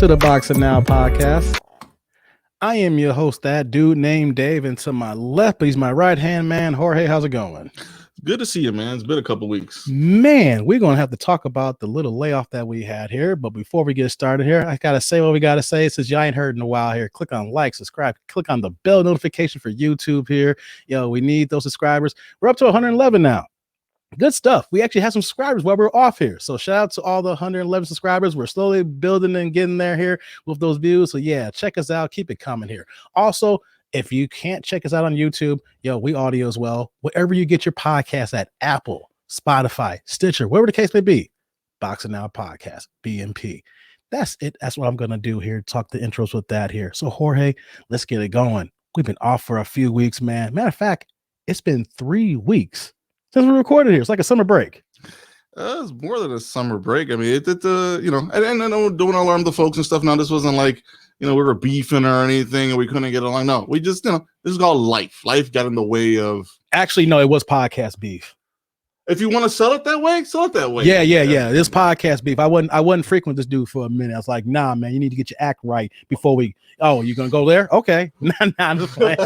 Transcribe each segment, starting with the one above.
to the Boxing Now podcast. I am your host, that dude named Dave, and to my left, he's my right-hand man, Jorge. How's it going? Good to see you, man. It's been a couple weeks. Man, we're going to have to talk about the little layoff that we had here, but before we get started here, I got to say what we got to say. Since you ain't heard in a while here, click on like, subscribe, click on the bell notification for YouTube here. Yo, we need those subscribers. We're up to 111 now. Good stuff. We actually have some subscribers while we're off here. So shout out to all the 111 subscribers. We're slowly building and getting there here with those views. So yeah, check us out. Keep it coming here. Also, if you can't check us out on YouTube, yo, we audio as well. Wherever you get your podcast at, Apple, Spotify, Stitcher, whatever the case may be, Boxing Now Podcast, BMP. That's it. That's what I'm going to do here. Talk the intros with that here. So Jorge, let's get it going. We've been off for a few weeks, man. Matter of fact, it's been 3 weeks since we recorded here. It's like a summer break. It's more than a summer break. I mean, you know, and I don't alarm the folks and stuff. Now, this wasn't like, you know, we were beefing or anything and we couldn't get along. No, we just, you know, this is called life. Life got in the way of. Actually, no, it was podcast beef. If you want to sell it that way, sell it that way. Yeah. This podcast beef. I wasn't frequent this dude for a minute. I was like, nah, man, you need to get your act right before we. Oh, you're gonna go there? Okay. Nah, I'm just playing.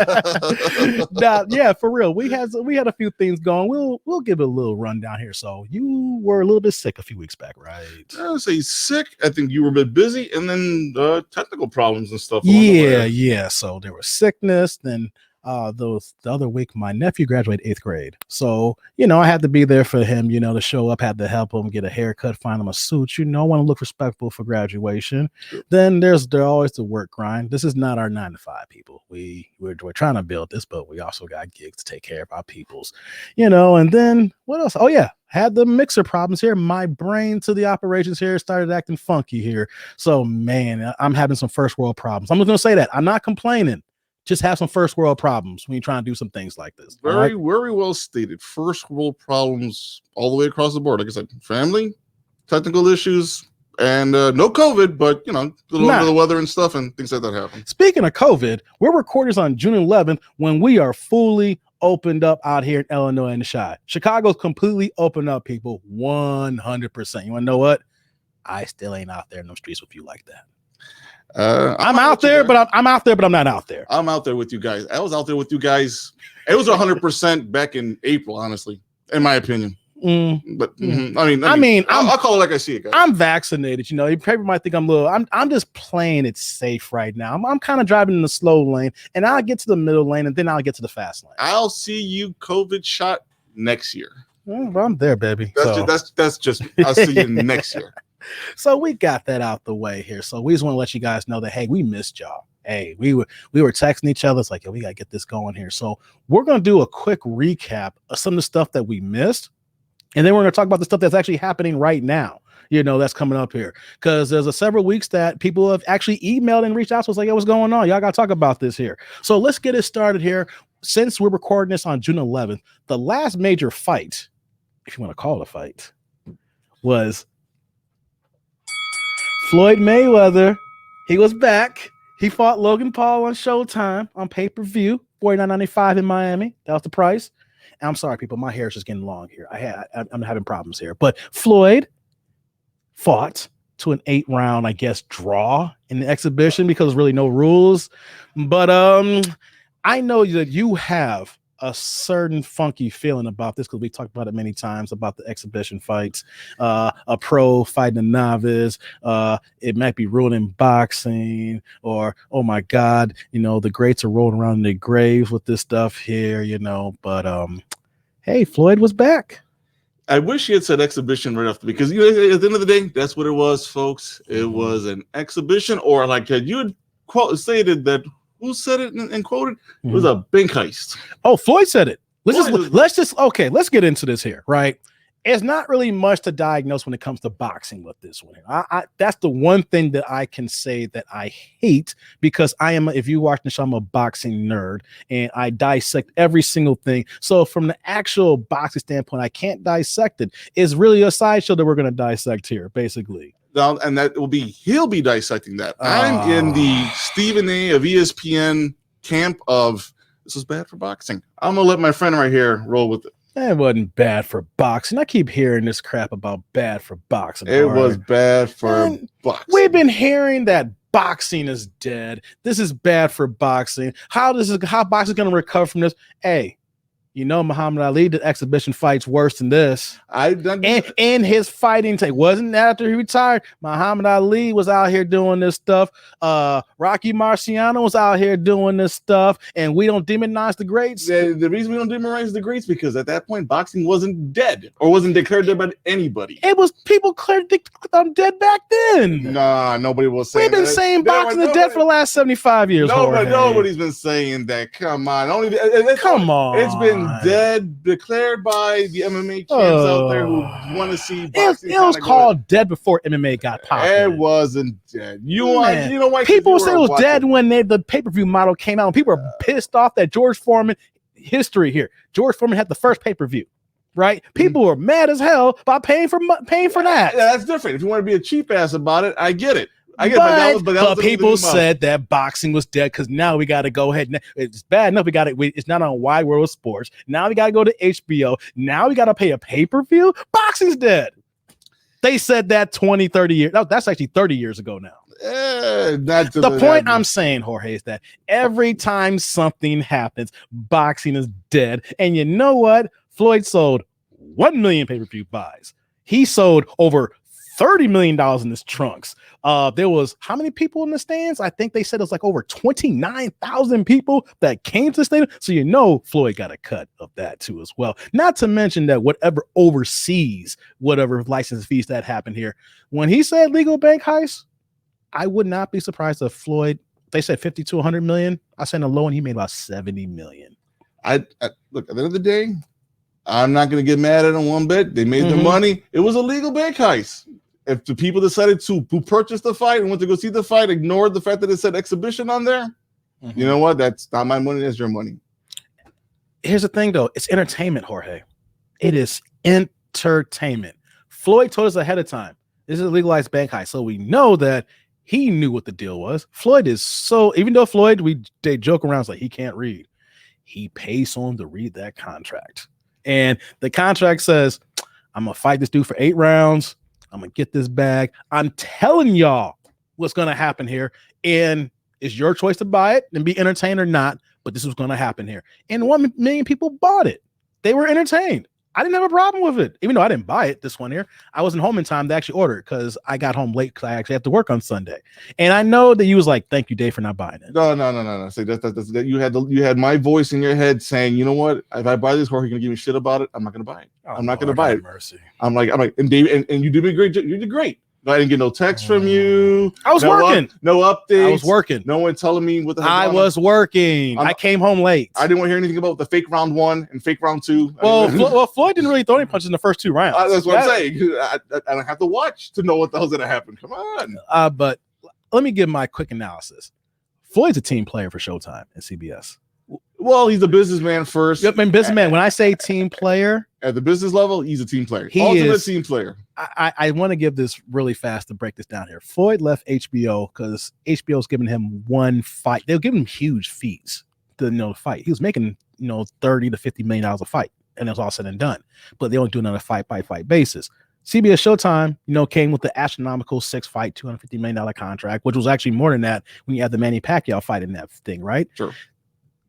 Nah, yeah, for real. We had a few things going. We'll give it a little rundown here. So you were a little bit sick a few weeks back, right? I would say sick. I think you were a bit busy, and then technical problems and stuff. Yeah. So there was sickness, then. The other week, my nephew graduated 8th grade. So, you know, I had to be there for him, you know, to show up, had to help him get a haircut, find him a suit. You know, I want to look respectful for graduation. Then there's always the work grind. This is not our 9 to 5 people. We're trying to build this, but we also got gigs to take care of our peoples, you know. And then what else? Oh, yeah. Had the mixer problems here. My brain to the operations here started acting funky here. So, man, I'm having some first world problems. I'm just going to say that. I'm not complaining. Just have some first world problems when you try and do some things like this. Very well stated. First world problems all the way across the board. Like I said, family, technical issues, and no COVID, but, you know, a little under the weather and stuff and things like that happen. Speaking of COVID, we're recording this on June 11th when we are fully opened up out here in Illinois and the Chi. Chicago's completely opened up, people, 100%. You want to know what? I still ain't out there in the streets with you like that. I'm out there, but I'm out there, but I'm not out there. I'm out there with you guys. I was out there with you guys. It was 100% back in April, honestly, in my opinion. But I mean, I'll call it like I see it, guys. I'm vaccinated. You know, people might think I'm just playing it safe right now. I'm kind of driving in the slow lane, and I'll get to the middle lane, and then I'll get to the fast lane. I'll see you COVID shot next year. Well, I'm there, baby. That's just I'll see you next year. So we got that out the way here. So we just want to let you guys know that, hey, we missed y'all. Hey, we were texting each other. It's like, yo, we got to get this going here. So we're going to do a quick recap of some of the stuff that we missed. And then we're going to talk about the stuff that's actually happening right now, you know, that's coming up here. Because there's several weeks that people have actually emailed and reached out to us like, yo, what's going on? Y'all got to talk about this here. So let's get it started here. Since we're recording this on June 11th, the last major fight, if you want to call it a fight, was Floyd Mayweather. He was back. He fought Logan Paul on Showtime on pay-per-view, $49.95 in Miami. That was the price. And I'm sorry, people. My hair is just getting long here. I'm having problems here. But Floyd fought to an 8-round, I guess, draw in the exhibition because there's really no rules. But I know that you have a certain funky feeling about this because we talked about it many times about the exhibition fights, a pro fighting a novice. It might be ruining boxing, or oh my God, you know, the greats are rolling around in their graves with this stuff here, you know. But hey, Floyd was back. I wish he had said exhibition right off because, you know, at the end of the day, that's what it was, folks. It was an exhibition, or like you had stated that. Who said it and quoted? It was a bank heist. Oh, Floyd said it. Let's get into this here, right? It's not really much to diagnose when it comes to boxing with this one. That's the one thing that I can say that I hate because if you watch the show, I'm a boxing nerd and I dissect every single thing. So from the actual boxing standpoint, I can't dissect it. It's really a sideshow that we're going to dissect here, basically. And he'll be dissecting that. I'm in the Stephen A of ESPN camp of this is bad for boxing. I'm gonna let my friend right here roll with it. It wasn't bad for boxing. I keep hearing this crap about bad for boxing. It was bad for boxing. We've been hearing that boxing is dead. This is bad for boxing. How boxing is going to recover from this? Hey, you know, Muhammad Ali, the exhibition fights worse than this. And his fighting take wasn't after he retired. Muhammad Ali was out here doing this stuff. Rocky Marciano was out here doing this stuff, and we don't demonize the greats. The reason we don't demonize the greats because at that point, boxing wasn't dead or wasn't declared dead by anybody. It was people declared dead back then. Nah, nobody was saying. We've been saying boxing is dead for the last 75 years. Nobody's been saying that. Come on, come on. It's been dead, declared by the MMA fans out there who want to see boxing. It was called dead before MMA got popular. It wasn't dead. You know why? People said it was dead when the pay-per-view model came out. And people were pissed off that George Foreman history here. George Foreman had the first pay-per-view. Right? People were mad as hell about paying for that. Yeah, that's different. If you want to be a cheap ass about it, I get it. But people said that boxing was dead because now we got to go ahead. It's bad enough it's not on Wide World of Sports. Now we got to go to HBO. Now we got to pay a pay-per-view. Boxing's dead. They said that 20, 30 years. No, that's actually 30 years ago now. The point I'm saying, Jorge, is that every time something happens, boxing is dead. And you know what? Floyd sold 1 million pay-per-view buys. He sold over $30 million in his trunks. There was how many people in the stands? I think they said it was like over 29,000 people that came to the stadium. So you know Floyd got a cut of that too as well. Not to mention that whatever oversees whatever license fees that happened here. When he said legal bank heist, I would not be surprised if Floyd, they said 50 to 100 million. I said a low and he made about 70 million. I look, at the end of the day, I'm not going to get mad at them one bit. They made the money. It was a legal bank heist. If the people decided who purchased the fight and went to go see the fight, ignored the fact that it said exhibition on there, you know what? That's not my money. That's your money. Here's the thing, though. It's entertainment, Jorge. It is entertainment. Floyd told us ahead of time, this is a legalized bank heist. So we know that he knew what the deal was. Floyd is so, even though Floyd, they joke around, it's like he can't read. He pays someone to read that contract. And the contract says, I'm going to fight this dude for 8 rounds. I'm going to get this bag. I'm telling y'all what's going to happen here. And it's your choice to buy it and be entertained or not. But this was going to happen here. And 1 million people bought it. They were entertained. I didn't have a problem with it. Even though I didn't buy it this one here. I wasn't home in time to actually order it because I got home late because I actually have to work on Sunday. And I know that you was like, thank you, Dave, for not buying it. No. See, that's you had my voice in your head saying, you know what? If I buy this, Jorge, you're gonna give me shit about it. I'm not gonna buy it. I'm not gonna buy it. Mercy. I'm like, and Dave, and you did me great. You did great. I didn't get no text from you. I was working. No updates. I was working. No one telling me what the hell. I was working. I came home late. I didn't want to hear anything about the fake round 1 and fake round 2. Well, Floyd didn't really throw any punches in the first 2 rounds. That's what I'm saying. I don't have to watch to know what the hell's going to happen. Come on. But let me give my quick analysis. Floyd's a team player for Showtime and CBS. Well, he's a businessman first. Yep, and businessman. When I say team player, at the business level, he's a team player. He Ultimate is team player. I want to give this really fast to break this down here. Floyd left HBO because HBO's giving him 1 fight. They'll give him huge fees to fight. He was making $30 to $50 million a fight, and it was all said and done. But they only do it on a fight-by-fight basis. CBS Showtime, came with the astronomical 6-fight, $250 million contract, which was actually more than that when you had the Manny Pacquiao fight in that thing, right? Sure.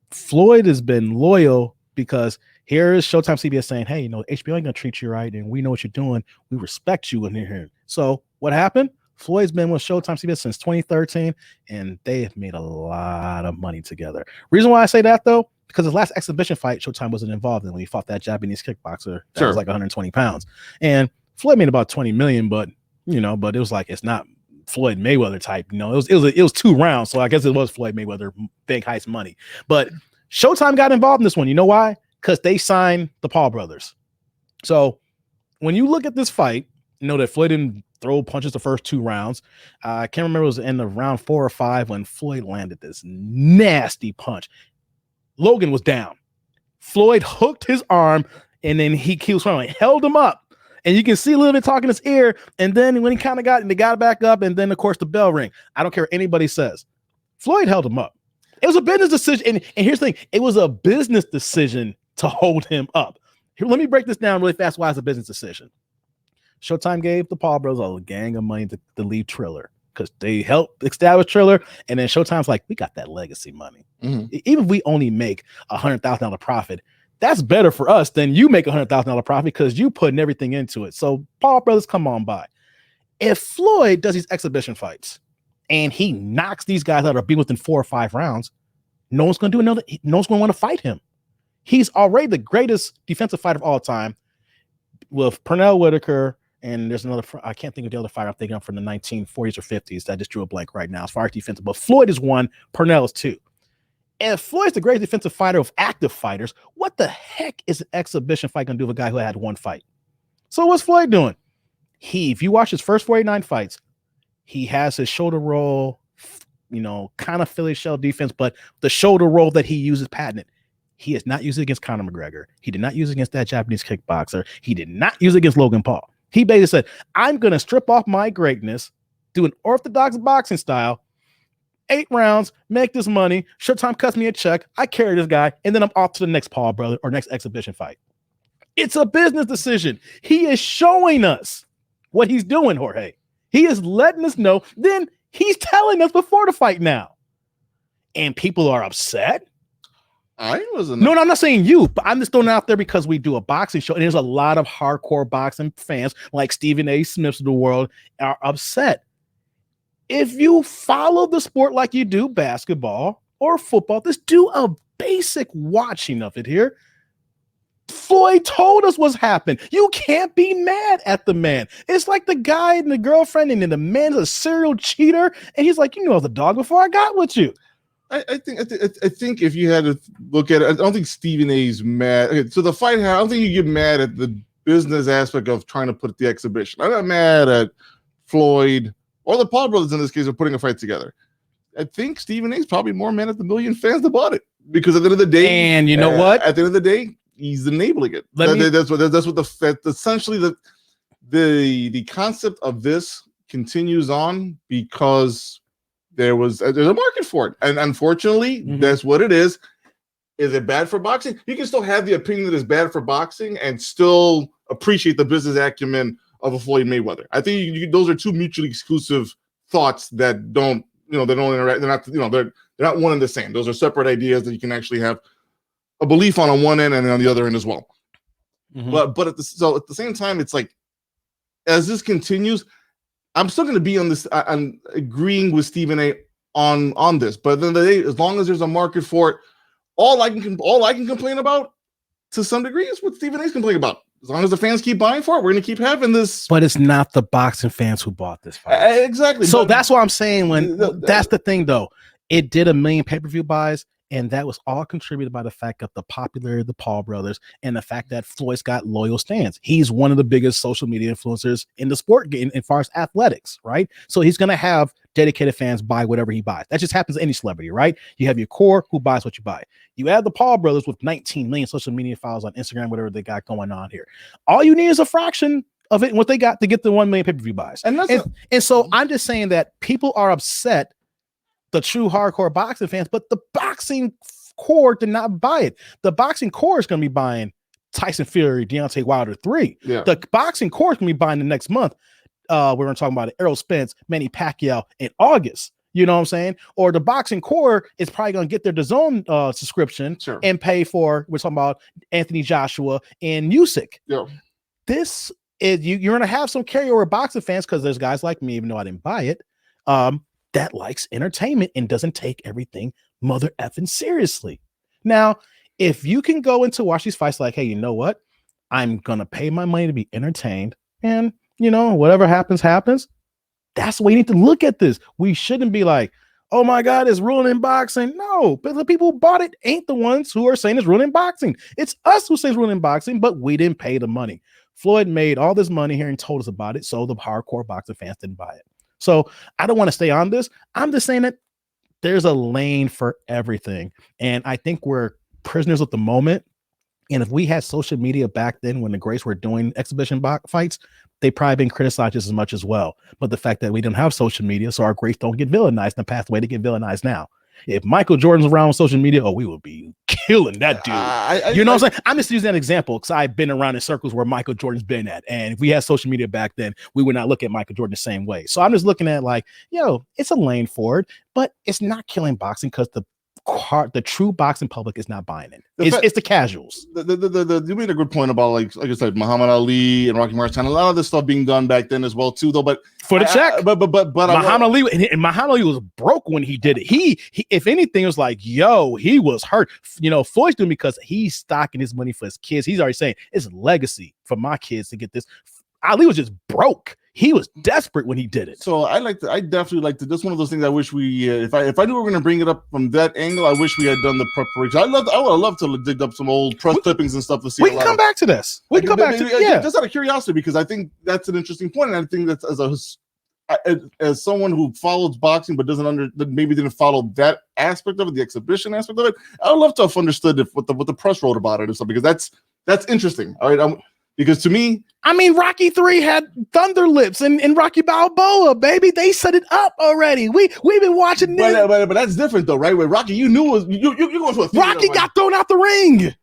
Floyd has been loyal because here is Showtime CBS saying, hey, HBO ain't gonna treat you right, and we know what you're doing. We respect you in here. So what happened? Floyd's been with Showtime CBS since 2013, and they have made a lot of money together. Reason why I say that though, because his last exhibition fight, Showtime wasn't involved in when he fought that Japanese kickboxer that was like 120 pounds. And Floyd made about 20 million, but it was like it's not Floyd Mayweather type. It was 2 rounds, so I guess it was Floyd Mayweather big heist money. But Showtime got involved in this one. You know why? Because they signed the Paul brothers. So when you look at this fight, that Floyd didn't throw punches the first 2 rounds. I can't remember, it was in the round 4 or 5 when Floyd landed this nasty punch. Logan was down. Floyd hooked his arm, and then he was trying, held him up. And you can see a little bit talking in his ear. And then when he kind of they got back up, and then of course the bell ring. I don't care what anybody says. Floyd held him up. It was a business decision. And here's the thing. It was a business decision to hold him up. Here, let me break this down really fast. Why it's a business decision. Showtime gave the Paul brothers a gang of money to leave Triller because they helped establish Triller, and then Showtime's like, we got that legacy money. Even if we only make $100,000 profit, that's better for us than you make $100,000 profit because you putting everything into it. So Paul brothers, come on by. If Floyd does these exhibition fights and he knocks these guys out or be within 4 or 5 rounds, no one's going to do another. No one's going to want to fight him. He's already the greatest defensive fighter of all time with Pernell Whitaker. And there's another, I can't think of the other fighter I'm thinking of from the 1940s or 50s. I just drew a blank right now as far as defensive. But Floyd is 1, Pernell is 2. If Floyd's the greatest defensive fighter of active fighters, what the heck is an exhibition fight going to do with a guy who had 1 fight? So what's Floyd doing? If you watch his first 49 fights, he has his shoulder roll, kind of Philly shell defense, but the shoulder roll that he uses patented. He is not using it against Conor McGregor. He did not use it against that Japanese kickboxer. He did not use it against Logan Paul. He basically said, I'm going to strip off my greatness, do an orthodox boxing style, 8 rounds, make this money. Showtime cuts me a check. I carry this guy, and then I'm off to the next Paul brother or next exhibition fight. It's a business decision. He is showing us what he's doing, Jorge. He is letting us know. Then he's telling us before the fight now. And people are upset. No, I'm not saying you, but I'm just throwing it out there because we do a boxing show, and there's a lot of hardcore boxing fans like Stephen A. Smiths of the world are upset. If you follow the sport like you do basketball or football, just do a basic watching of it here. Floyd told us what's happened. You can't be mad at the man. It's like the guy and the girlfriend, and then the man's a serial cheater, and he's like, I was a dog before I got with you. I think if you had to look at it, I don't think Stephen A's mad. Okay, so the fight, I don't think you get mad at the business aspect of trying to put the exhibition. I'm not mad at Floyd or the Paul brothers in this case of putting a fight together. I think Stephen A's probably more mad at the million fans that bought it because at the end of the day, and you know what? At the end of the day, he's enabling it. That's what essentially the concept of this continues on because there's a market for it, and unfortunately, that's what it is. Is it bad for boxing? You can still have the opinion that it's bad for boxing and still appreciate the business acumen of a Floyd Mayweather. I think those are two mutually exclusive thoughts that don't interact. They're not one and the same. Those are separate ideas that you can actually have a belief on one end and on the other end as well. But at the same time, it's like as this continues, I'm still going to be on this. I'm agreeing with Stephen A. on this, but then as long as there's a market for it, all I can complain about to some degree is what Stephen A's complaining about. As long as the fans keep buying for it, we're going to keep having this. But it's not the boxing fans who bought this fight. Exactly. So that's what I'm saying. That's the thing, though. It did 1 million pay-per-view buys. And that was all contributed by the fact of the popularity of the Paul brothers and the fact that Floyd's got loyal stands. He's one of the biggest social media influencers in the sport game as far as athletics, right? So he's going to have dedicated fans buy whatever he buys. That just happens to any celebrity, right? You have your core who buys what you buy. You add the Paul brothers with 19 million social media followers on Instagram, whatever they got going on here. All you need is a fraction of it and what they got to get the 1 million pay-per-view buys. And so I'm just saying that people are upset, the true hardcore boxing fans, but the boxing core did not buy it. The boxing core is going to be buying Tyson Fury-Deontay Wilder 3. Yeah. The boxing core is going to be buying the next month. We're going to talk about Errol Spence, Manny Pacquiao in August. You know what I'm saying? Or the boxing core is probably going to get their DAZN subscription and pay for, we're talking about Anthony Joshua and Usyk. Yeah. This is, you're going to have some carryover boxing fans because there's guys like me, even though I didn't buy it, that likes entertainment and doesn't take everything mother effing seriously. Now, if you can go into watch these fights like, hey, you know what? I'm going to pay my money to be entertained. And, whatever happens, happens. That's the way you need to look at this. We shouldn't be like, oh my God, it's ruining boxing. No, but the people who bought it ain't the ones who are saying it's ruining boxing. It's us who say it's ruining boxing, but we didn't pay the money. Floyd made all this money here and told us about it. So the hardcore boxing fans didn't buy it. So I don't want to stay on this. I'm just saying that there's a lane for everything. And I think we're prisoners at the moment. And if we had social media back then when the greats were doing exhibition fights, they probably been criticized just as much as well. But the fact that we didn't have social media, so our greats don't get villainized in the pathway to get villainized now. If Michael Jordan's around on social media, we would be killing that dude. You know what I'm saying? I'm just using that example because I've been around in circles where Michael Jordan's been at. And if we had social media back then, we would not look at Michael Jordan the same way. So I'm just looking at like, it's a lane for it, but it's not killing boxing because the true boxing public is not buying it. It's the casuals. You made a good point about like I said, Muhammad Ali and Rocky Marciano. A lot of this stuff being done back then as well too, though. But for the check, but Muhammad Ali was broke when he did it. He if anything, it was like, he was hurt. Floyd's doing because he's stocking his money for his kids. He's already saying it's legacy for my kids to get this. Ali was just broke. He was desperate when he did it. So I definitely like to. That's one of those things I wish we, if I knew we were going to bring it up from that angle, I wish we had done the preparation. I would love to dig up some old press clippings and stuff to see. We can come back to this. We can come back to just out of curiosity, because I think that's an interesting point, and I think that's as someone who follows boxing but maybe didn't follow that aspect of it, the exhibition aspect of it. I would love to have understood what the press wrote about it and stuff, because that's interesting. All right. Because to me, Rocky 3 had Thunder Lips and Rocky Balboa, baby. They set it up already. We've been watching this. But that's different though, right? Where Rocky, you knew you're going to a theater. Rocky got thrown out the ring.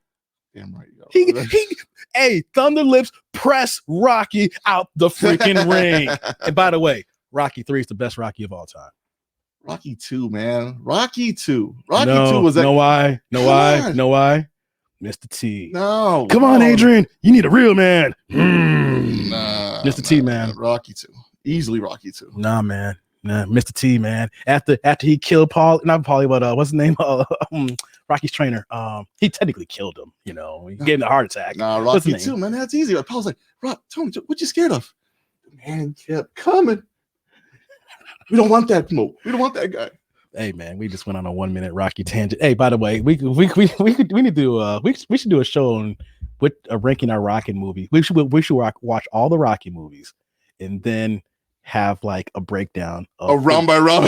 Damn right. Hey, Thunder Lips press Rocky out the freaking ring. And by the way, Rocky 3 is the best Rocky of all time. Rocky 2, man. Rocky 2 was that. Know why? Mr. T. No. Come on, Adrian. You need a real man. Nah, Mr. T, man. Rocky 2. Easily Rocky 2. Nah, man. Nah, Mr. T, man. After he killed what's his name? Rocky's trainer. He technically killed him, He gave him a heart attack. Nah, Rocky 2, man. That's easy. Paul's like, Rock, tell me, what you scared of? The man kept coming. We don't want that smoke. We don't want that guy. Hey man, we just went on a 1 minute Rocky tangent. Hey, by the way, we should do a show on ranking our Rocky movie. We should watch all the Rocky movies and then have like a breakdown of round by round,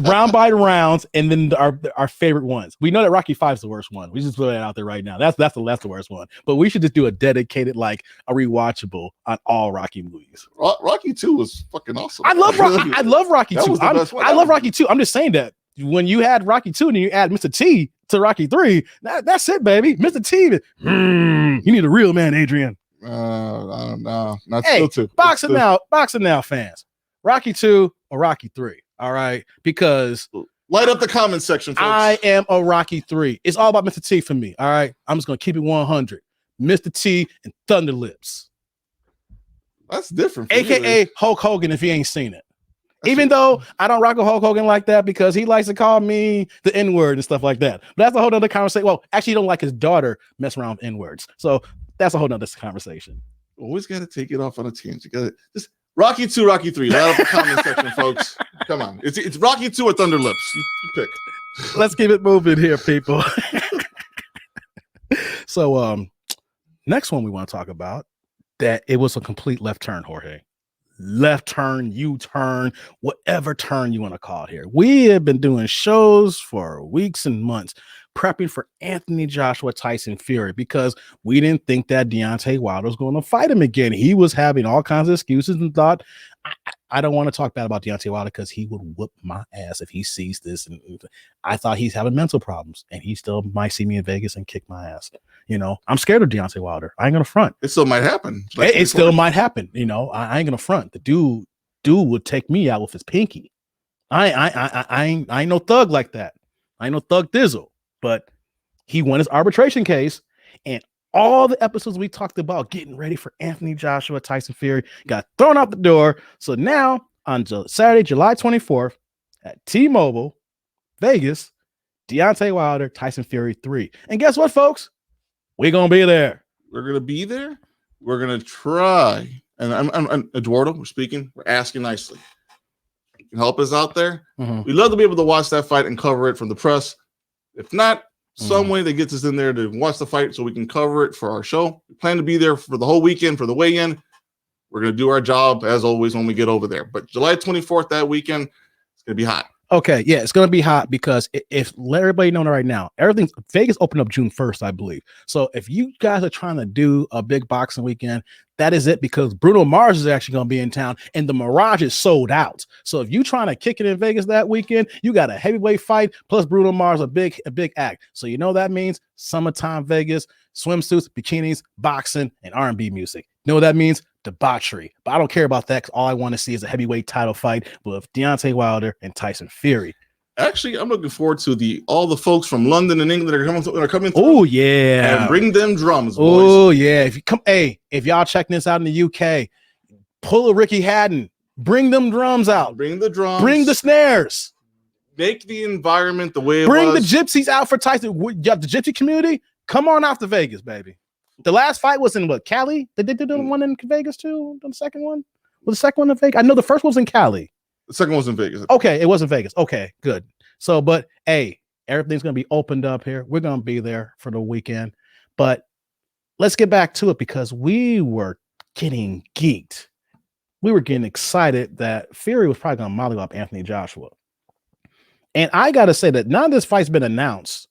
round by rounds, and then our favorite ones. We know that Rocky 5 is the worst one. We just put it out there right now. That's the worst one. But we should just do a dedicated, like a rewatchable on all Rocky movies. Rocky 2 was fucking awesome. I love Rocky 2. I love Rocky 2. I'm just saying that when you had Rocky 2 and you add Mr. T to Rocky 3, that's it, baby. Mr. T, you need a real man, Adrian. No, boxing now, fans. Rocky 2 or Rocky 3. All right, because light up the comment section, folks. I am a Rocky 3. It's all about Mr. T for me. All right, I'm just gonna keep it 100. Mr. T and Thunder Lips. That's different. AKA Hulk Hogan, if you ain't seen it. Even though I don't rock with Hulk Hogan like that because he likes to call me the N-word and stuff like that. But that's a whole other conversation. Well, actually, he don't like his daughter messing around with N-words. So that's a whole nother conversation. Always got to take it off on a tangent. Just Rocky 2, Rocky 3. Right up the comment section, folks. Come on. It's Rocky 2 or Thunder Lips. You pick. Let's keep it moving here, people. So, next one we want to talk about, that it was a complete left turn, Jorge. Left turn, U-turn, whatever turn you want to call it here. We have been doing shows for weeks and months prepping for Anthony Joshua Tyson Fury because we didn't think that Deontay Wilder was going to fight him again. He was having all kinds of excuses and thought, I don't want to talk bad about Deontay Wilder because he would whoop my ass if he sees this. And I thought he's having mental problems and he still might see me in Vegas and kick my ass. I'm scared of Deontay Wilder. I ain't going to front. It still might happen. It still might happen. I ain't going to front. The dude would take me out with his pinky. I ain't no thug like that. I ain't no thug thizzle. But he won his arbitration case, and all the episodes we talked about getting ready for Anthony Joshua, Tyson Fury got thrown out the door. So now on Saturday, July 24th at T-Mobile, Vegas, Deontay Wilder, Tyson Fury 3. And guess what, folks? We're going to be there. We're going to be there. We're going to try. And I'm Eduardo, we're speaking. We're asking nicely. You can help us out there. Mm-hmm. We'd love to be able to watch that fight and cover it from the press. If not, some way that gets us in there to watch the fight so we can cover it for our show. We plan to be there for the whole weekend for the weigh-in. We're going to do our job, as always, when we get over there. But July 24th, that weekend, it's going to be hot. Okay, yeah, it's gonna be hot because if let everybody know right now, everything Vegas opened up June 1st, I believe. So if you guys are trying to do a big boxing weekend, that is it because Bruno Mars is actually gonna be in town and the Mirage is sold out. So if you trying to kick it in Vegas that weekend, you got a heavyweight fight plus Bruno Mars, a big act. So you know that means summertime Vegas, swimsuits, bikinis, boxing, and R&B music. You know what that means? Debauchery. But I don't care about that because all I want to see is a heavyweight title fight with Deontay Wilder and Tyson Fury. Actually, I'm looking forward to all the folks from London and England that are coming through. Oh yeah, and bring them drums, boys. Oh yeah, if you come, hey, if y'all checking this out in the UK, pull a Ricky Hatton, bring them drums out, bring the drums, bring the snares, make the environment the way it bring was. the gypsies out for Tyson. You got the gypsy community. Come on out to Vegas, baby. The last fight was in what, Cali? They did the one in Vegas too. The second one was the second one in Vegas. I know the first one was in Cali. The second one was in Vegas. Okay, it was in Vegas. Okay, good. So, but hey, everything's gonna be opened up here. We're gonna be there for the weekend. But let's get back to it because we were getting geeked. We were getting excited that Fury was probably gonna molly up Anthony Joshua. And I gotta say that now this fight's been announced.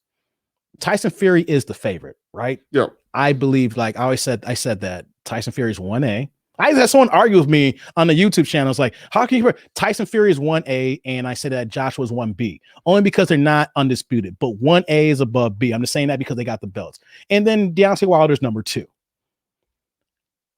Tyson Fury is the favorite, right? Yeah. I believe, like I said that Tyson Fury is 1A. I had someone argue with me on the YouTube channel. It's like, how can you Tyson Fury is 1A and I said that Joshua is 1B? Only because they're not undisputed, but 1A is above B. I'm just saying that because they got the belts. And then Deontay Wilder's number 2.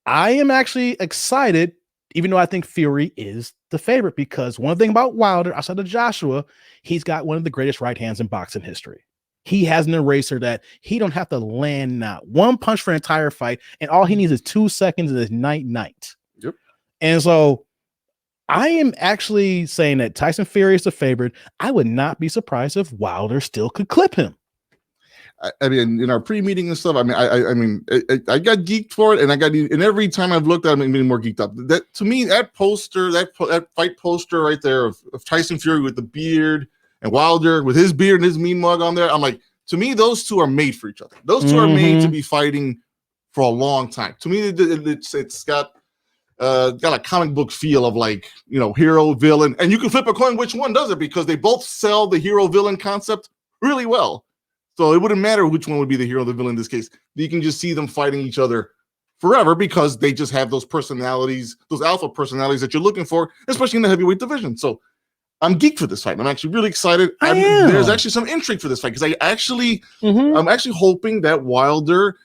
I am actually excited, even though I think Fury is the favorite, because one thing about Wilder, outside of Joshua, he's got one of the greatest right hands in boxing history. He has an eraser that he don't have to land not one punch for an entire fight, and all he needs is 2 seconds and it's night. Yep. And so I am actually saying that Tyson Fury is the favorite. I would not be surprised if Wilder still could clip him. I mean, in our pre-meeting and stuff, I got geeked for it, and and every time I've looked at it, I'm getting more geeked up. That to me, that poster, that fight poster right there of Tyson Fury with the beard and Wilder with his beard and his mean mug on there, I'm like, to me, those two are made for each other. Those two are made to be fighting for a long time. To me, it's got a comic book feel of, like, you know, hero villain, and you can flip a coin which one does it because they both sell the hero villain concept really well. So it wouldn't matter which one would be the hero or the villain in this case. You can just see them fighting each other forever because they just have those personalities, those alpha personalities that you're looking for, especially in the heavyweight division. So I'm geeked for this fight. I'm actually really excited. There's actually some intrigue for this fight because I'm actually hoping that Wilder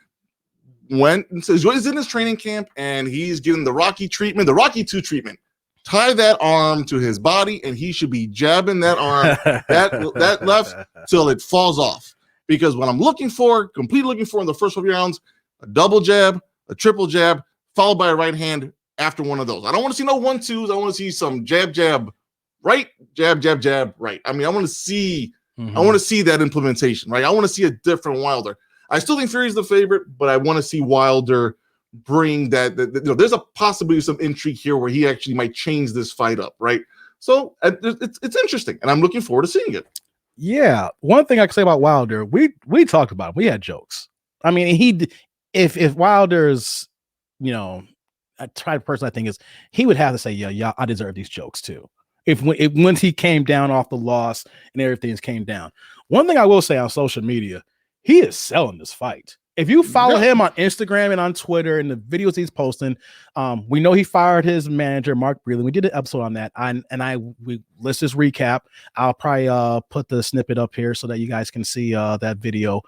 went and says he's in his training camp and he's getting the Rocky treatment, the Rocky 2 treatment. Tie that arm to his body and he should be jabbing that arm, that left, till it falls off. Because what I'm completely looking for in the first 5 rounds, a double jab, a triple jab, followed by a right hand after one of those. I don't want to see no 1-2s. I want to see some jab, jab, right, jab, jab, jab, right. I mean, I want to see that implementation, right? I want to see a different Wilder. I still think Fury's the favorite, but I want to see Wilder bring that there's a possibility of some intrigue here where he actually might change this fight up, right? So it's interesting, and I'm looking forward to seeing it. Yeah, one thing I can say about Wilder, we talked about it. We had jokes. I mean, if Wilder's, you know, a type of person, I think is he would have to say, yeah, I deserve these jokes too. If once he came down off the loss and everything came down. One thing I will say on social media, he is selling this fight. If you follow him on Instagram and on Twitter and the videos he's posting, we know he fired his manager, Mark Breland. We did an episode on that. Let's just recap. I'll probably put the snippet up here so that you guys can see that video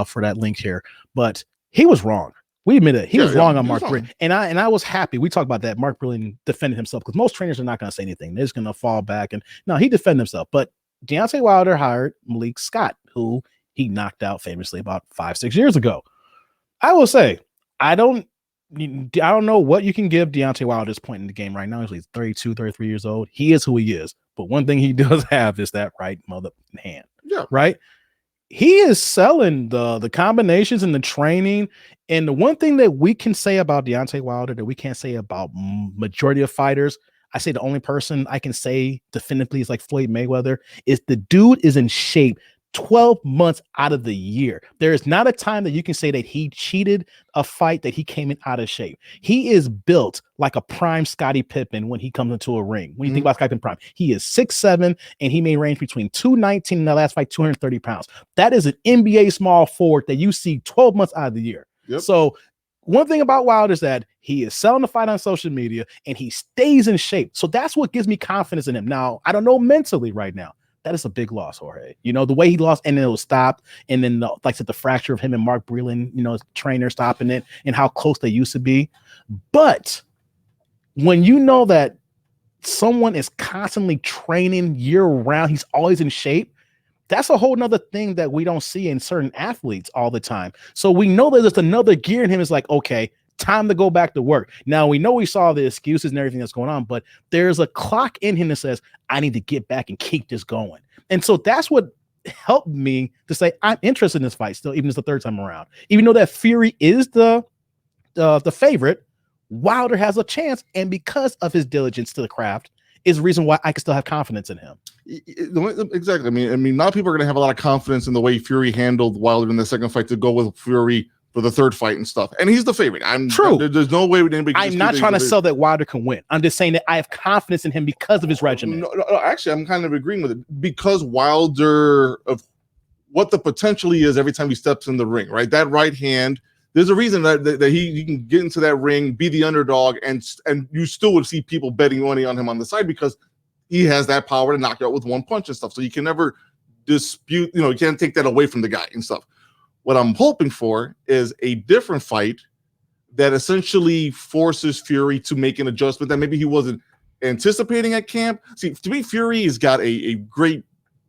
for that link here. But he was wrong. We admit it. He was wrong on Mark Breland. And I was happy. We talked about that. Mark Breland defended himself because most trainers are not going to say anything. They're just going to fall back. And no, he defended himself. But Deontay Wilder hired Malik Scott, who he knocked out famously about 5-6 years ago. I will say, I don't know what you can give Deontay Wilder at this point in the game right now. He's 32, 33 years old. He is who he is. But one thing he does have is that right mother hand. Yeah. Right? He is selling the combinations and the training. And the one thing that we can say about Deontay Wilder that we can't say about majority of fighters, I say the only person I can say definitively is like Floyd Mayweather, is the dude is in shape 12 months out of the year. There is not a time that you can say that he cheated a fight, that he came in out of shape. He is built like a prime Scottie Pippen when he comes into a ring. When you think about Scottie Pippen prime, he is 6'7", and he may range between 219 in the last fight, 230 pounds. That is an NBA small forward that you see 12 months out of the year. Yep. So one thing about Wilder is that he is selling the fight on social media and he stays in shape. So that's what gives me confidence in him. Now, I don't know mentally right now. That is a big loss, Jorge. You know, the way he lost and then it was stopped. And then, like I said, the fracture of him and Mark Breland, you know, his trainer stopping it and how close they used to be. But when you know that someone is constantly training year round, he's always in shape. That's a whole nother thing that we don't see in certain athletes all the time. So we know that there's another gear in him. It's like, okay, time to go back to work. Now we know we saw the excuses and everything that's going on, but there's a clock in him that says, I need to get back and keep this going. And so that's what helped me to say, I'm interested in this fight still, even as the third time around. Even though that Fury is the favorite, Wilder has a chance. And because of his diligence to the craft is the reason why I can still have confidence in him. Exactly. I mean, now people are going to have a lot of confidence in the way Fury handled Wilder in the second fight to go with Fury for the third fight and stuff. And he's the favorite. There's no way anybody can. I'm not trying to sell that Wilder can win. I'm just saying that I have confidence in him because of his regimen. No, actually, I'm kind of agreeing with it because Wilder of what the potential is every time he steps in the ring, right? That right hand, there's a reason that he can get into that ring, be the underdog, and you still would see people betting money on him on the side because he has that power to knock you out with one punch and stuff. So you can never dispute, you can't take that away from the guy and stuff. What I'm hoping for is a different fight that essentially forces Fury to make an adjustment that maybe he wasn't anticipating at camp. See, to me, Fury has got a great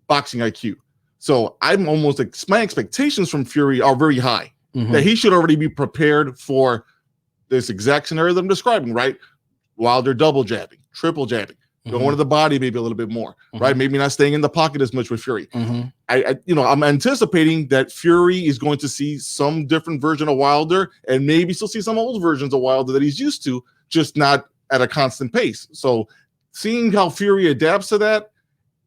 boxing IQ. So I'm almost my expectations from Fury are very high. That he should already be prepared for this exact scenario that I'm describing, right? Wilder double jabbing, triple jabbing, going to the body maybe a little bit more, right? Maybe not staying in the pocket as much with Fury. I'm anticipating that Fury is going to see some different version of Wilder and maybe still see some old versions of Wilder that he's used to, just not at a constant pace. So seeing how Fury adapts to that,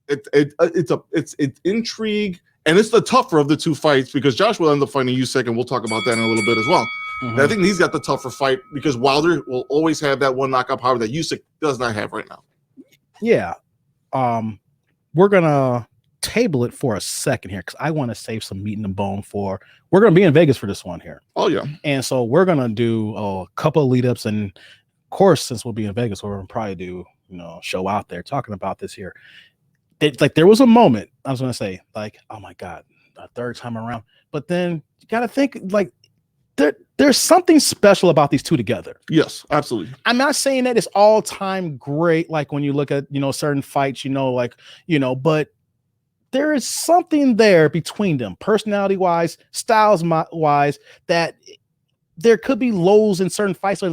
it's intrigue. And it's the tougher of the two fights because Josh will end up fighting Usyk, and we'll talk about that in a little bit as well. I think he's got the tougher fight because Wilder will always have that one knockout power that Usyk does not have right now. Yeah. We're going to table it for a second here because I want to save some meat in the bone we're going to be in Vegas for this one here. Oh, yeah. And so we're going to do a couple of lead ups. And of course, since we'll be in Vegas, we're going to probably do, show out there talking about this here. There was a moment I was going to say, like, oh my God, a third time around. But then you got to think like there's something special about these two together. Yes, absolutely. I'm not saying that it's all time great. Like when you look at, certain fights, but there is something there between them personality wise, styles wise, that there could be lows in certain fights,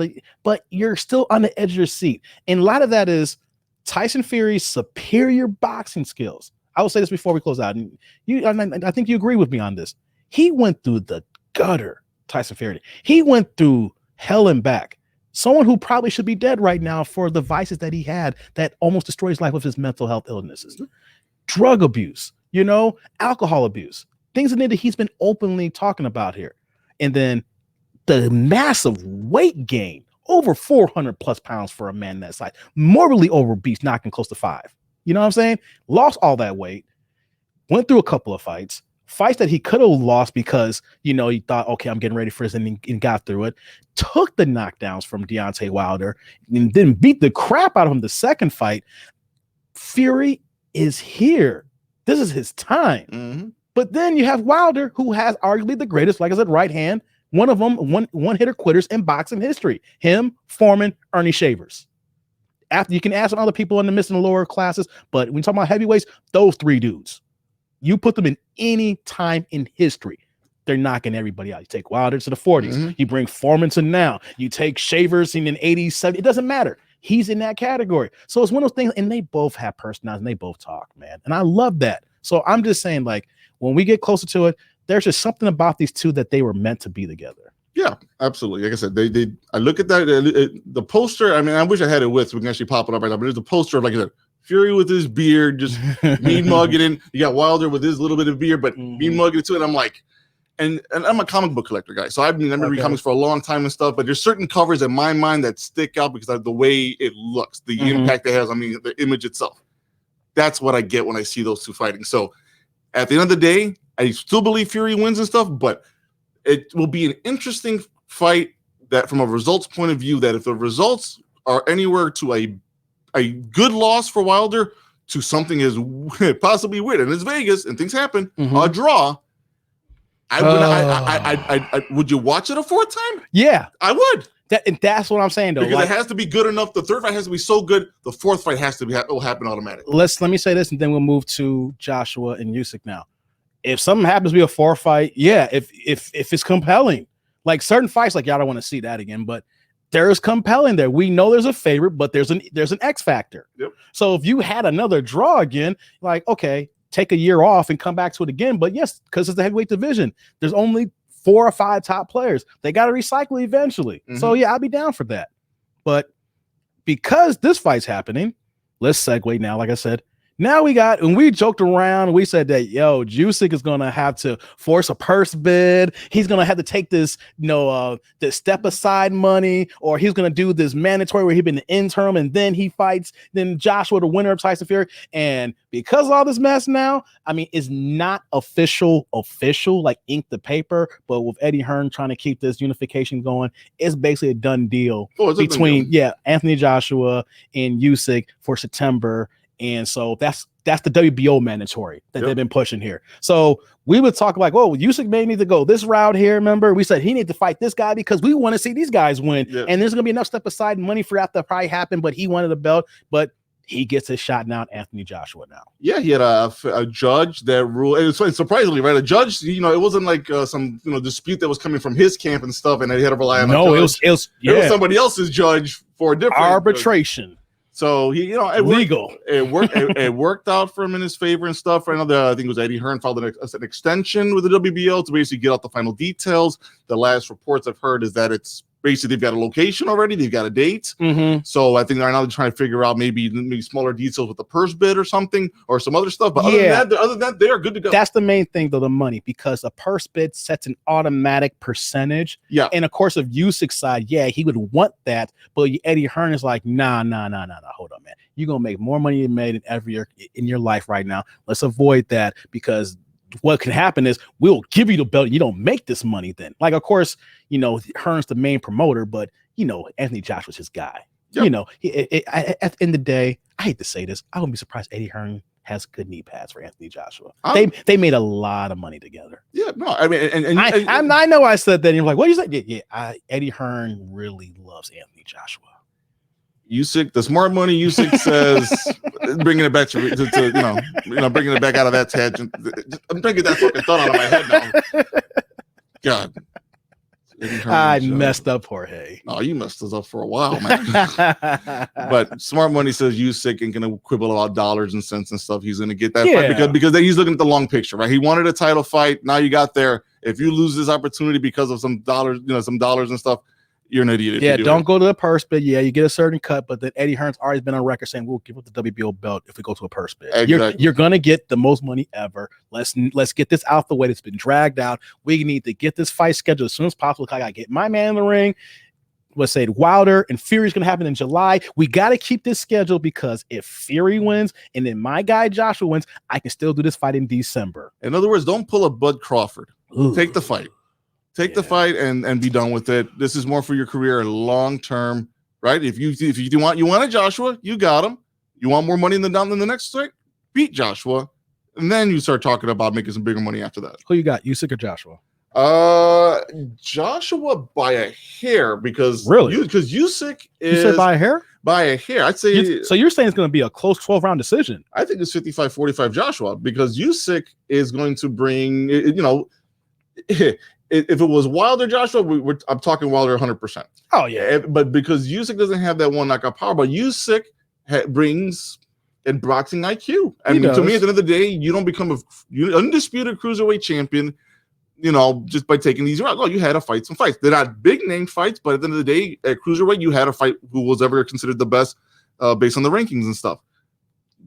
but you're still on the edge of your seat. And a lot of that is Tyson Fury's superior boxing skills. I will say this before we close out. And I think you agree with me on this. He went through the gutter, Tyson Fury. He went through hell and back. Someone who probably should be dead right now for the vices that he had that almost destroyed his life with his mental health illnesses. Drug abuse, alcohol abuse, things that he's been openly talking about here. And then the massive weight gain. Over 400 plus pounds for a man that size, morbidly obese, knocking close to 5. You know what I'm saying? Lost all that weight, went through a couple of fights that he could have lost because, he thought, okay, I'm getting ready for this and got through it. Took the knockdowns from Deontay Wilder and then beat the crap out of him the second fight. Fury is here. This is his time. But then you have Wilder, who has arguably the greatest, like I said, right hand. One of them, one hitter quitters in boxing history. Him, Foreman, Ernie Shavers. After you can ask some other people in the mid and lower classes, but when you talk about heavyweights, those three dudes, you put them in any time in history, they're knocking everybody out. You take Wilder to the 40s, you bring Foreman to now, you take Shavers in the 80s, 70s, it doesn't matter. He's in that category. So it's one of those things, and they both have personalities and they both talk, man. And I love that. So I'm just saying, like, when we get closer to it, there's just something about these two that they were meant to be together. Yeah, absolutely. Like I said, I look at that, the poster. I mean, I wish I had it with, so we can actually pop it up right now, but there's a poster of, like I said, Fury with his beard, just mean mugging in. You got Wilder with his little bit of beard, but mean mugging to it. I'm like, and I'm a comic book collector guy, so I've been reading comics for a long time and stuff. But there's certain covers in my mind that stick out because of the way it looks, the impact it has. I mean, the image itself. That's what I get when I see those two fighting. So at the end of the day, I still believe Fury wins and stuff, but it will be an interesting fight that, from a results point of view, that if the results are anywhere to a good loss for Wilder to something as possibly weird, and it's Vegas and things happen, a draw. Would you watch it a fourth time? Yeah, I would. That's what I'm saying, though. Because it has to be good enough. The third fight has to be so good. The fourth fight has to be will happen automatically. Let me say this, and then we'll move to Joshua and Usyk now. If something happens to be a fourth fight, yeah, if it's compelling, like certain fights, like y'all don't want to see that again, but there's compelling there. We know there's a favorite, but there's an X factor. Yep. So if you had another draw again, like, okay, take a year off and come back to it again. But yes, because it's the heavyweight division, there's only 4 or 5 top players. They got to recycle eventually. So yeah, I'll be down for that. But because this fight's happening, let's segue now. Like I said, now when we joked around, we said that, Usyk is going to have to force a purse bid. He's going to have to take this, this step aside money, or he's going to do this mandatory where he's been the interim and then he fights, then Joshua, the winner of Tyson Fury. And because of all this mess now, I mean, it's not official, like ink the paper, but with Eddie Hearn trying to keep this unification going, it's basically a done deal between, Anthony Joshua and Usyk for September. And so that's the WBO mandatory that they've been pushing here. So we would talk like, Usyk may need to go this route here. Remember, we said he needs to fight this guy because we want to see these guys win. Yeah. And there's going to be enough step aside money for that to probably happen, but he wanted a belt, but he gets his shot now, Anthony Joshua now. Yeah, he had a judge that ruled. It was surprisingly, right? A judge, it wasn't like some dispute that was coming from his camp and stuff, and he had to rely on. No, it was somebody else's judge for a different arbitration. So he, legal. It worked out for him in his favor and stuff. I think it was Eddie Hearn filed an extension with the WBO to basically get out the final details. The last reports I've heard is that it's basically they've got a location already, they've got a date. So I think right now they're trying to figure out maybe smaller details with the purse bid or something or some other stuff. But other than that, they are good to go. That's the main thing, though, the money, because a purse bid sets an automatic percentage. Yeah. And of course, of Usyk's side, he would want that, but Eddie Hearn is like, nah, hold on, man. You're gonna make more money than made in every year in your life right now. Let's avoid that, because what can happen is we'll give you the belt. You don't make this money then. Like, of course, Hearn's the main promoter, but, Anthony Joshua's his guy. Yep. At the end of the day, I hate to say this, I wouldn't be surprised Eddie Hearn has good knee pads for Anthony Joshua. They made a lot of money together. Yeah, no, I mean, and I know I said that. And you're like, what do you say? Yeah, Eddie Hearn really loves Anthony Joshua. Usyk, the smart money Usyk says, bringing it back to bringing it back out of that tangent. I'm trying to get that fucking thought out of my head now. God. I messed up, Jorge. No, you messed us up for a while, man. But smart money says Usyk ain't gonna quibble about dollars and cents and stuff. He's gonna get that fight because he's looking at the long picture, right? He wanted a title fight. Now you got there. If you lose this opportunity because of some dollars and stuff, you're an idiot. Don't go to the purse bid. Yeah, you get a certain cut, but then Eddie Hearn's already been on record saying we'll give up the WBO belt if we go to a purse bid. Exactly. You're gonna get the most money ever. Let's get this out the way. It's been dragged out. We need to get this fight scheduled as soon as possible. I gotta get my man in the ring. Let's say Wilder and Fury's gonna happen in July. We gotta keep this scheduled because if Fury wins and then my guy Joshua wins, I can still do this fight in December. In other words, don't pull a Bud Crawford. Ooh. Take the fight. Take the fight and be done with it. This is more for your career long term, right? If you want a Joshua, you got him. You want more money in the next fight? Beat Joshua, and then you start talking about making some bigger money after that. Who you got, Usyk or Joshua? Joshua by a hair because Usyk is. You said by a hair? By a hair, I'd say. So you're saying it's going to be a close 12-round decision? I think it's 55-45 Joshua because Usyk is going to bring If it was Wilder Joshua, I'm talking Wilder 100%. Oh yeah, but because Usyk doesn't have that one knockout power, but Usyk brings in boxing IQ. I mean, to me, at the end of the day, you don't become an undisputed cruiserweight champion, just by taking these routes. Oh, you had to fight some fights. They're not big name fights, but at the end of the day, at cruiserweight, you had to fight who was ever considered the best based on the rankings and stuff.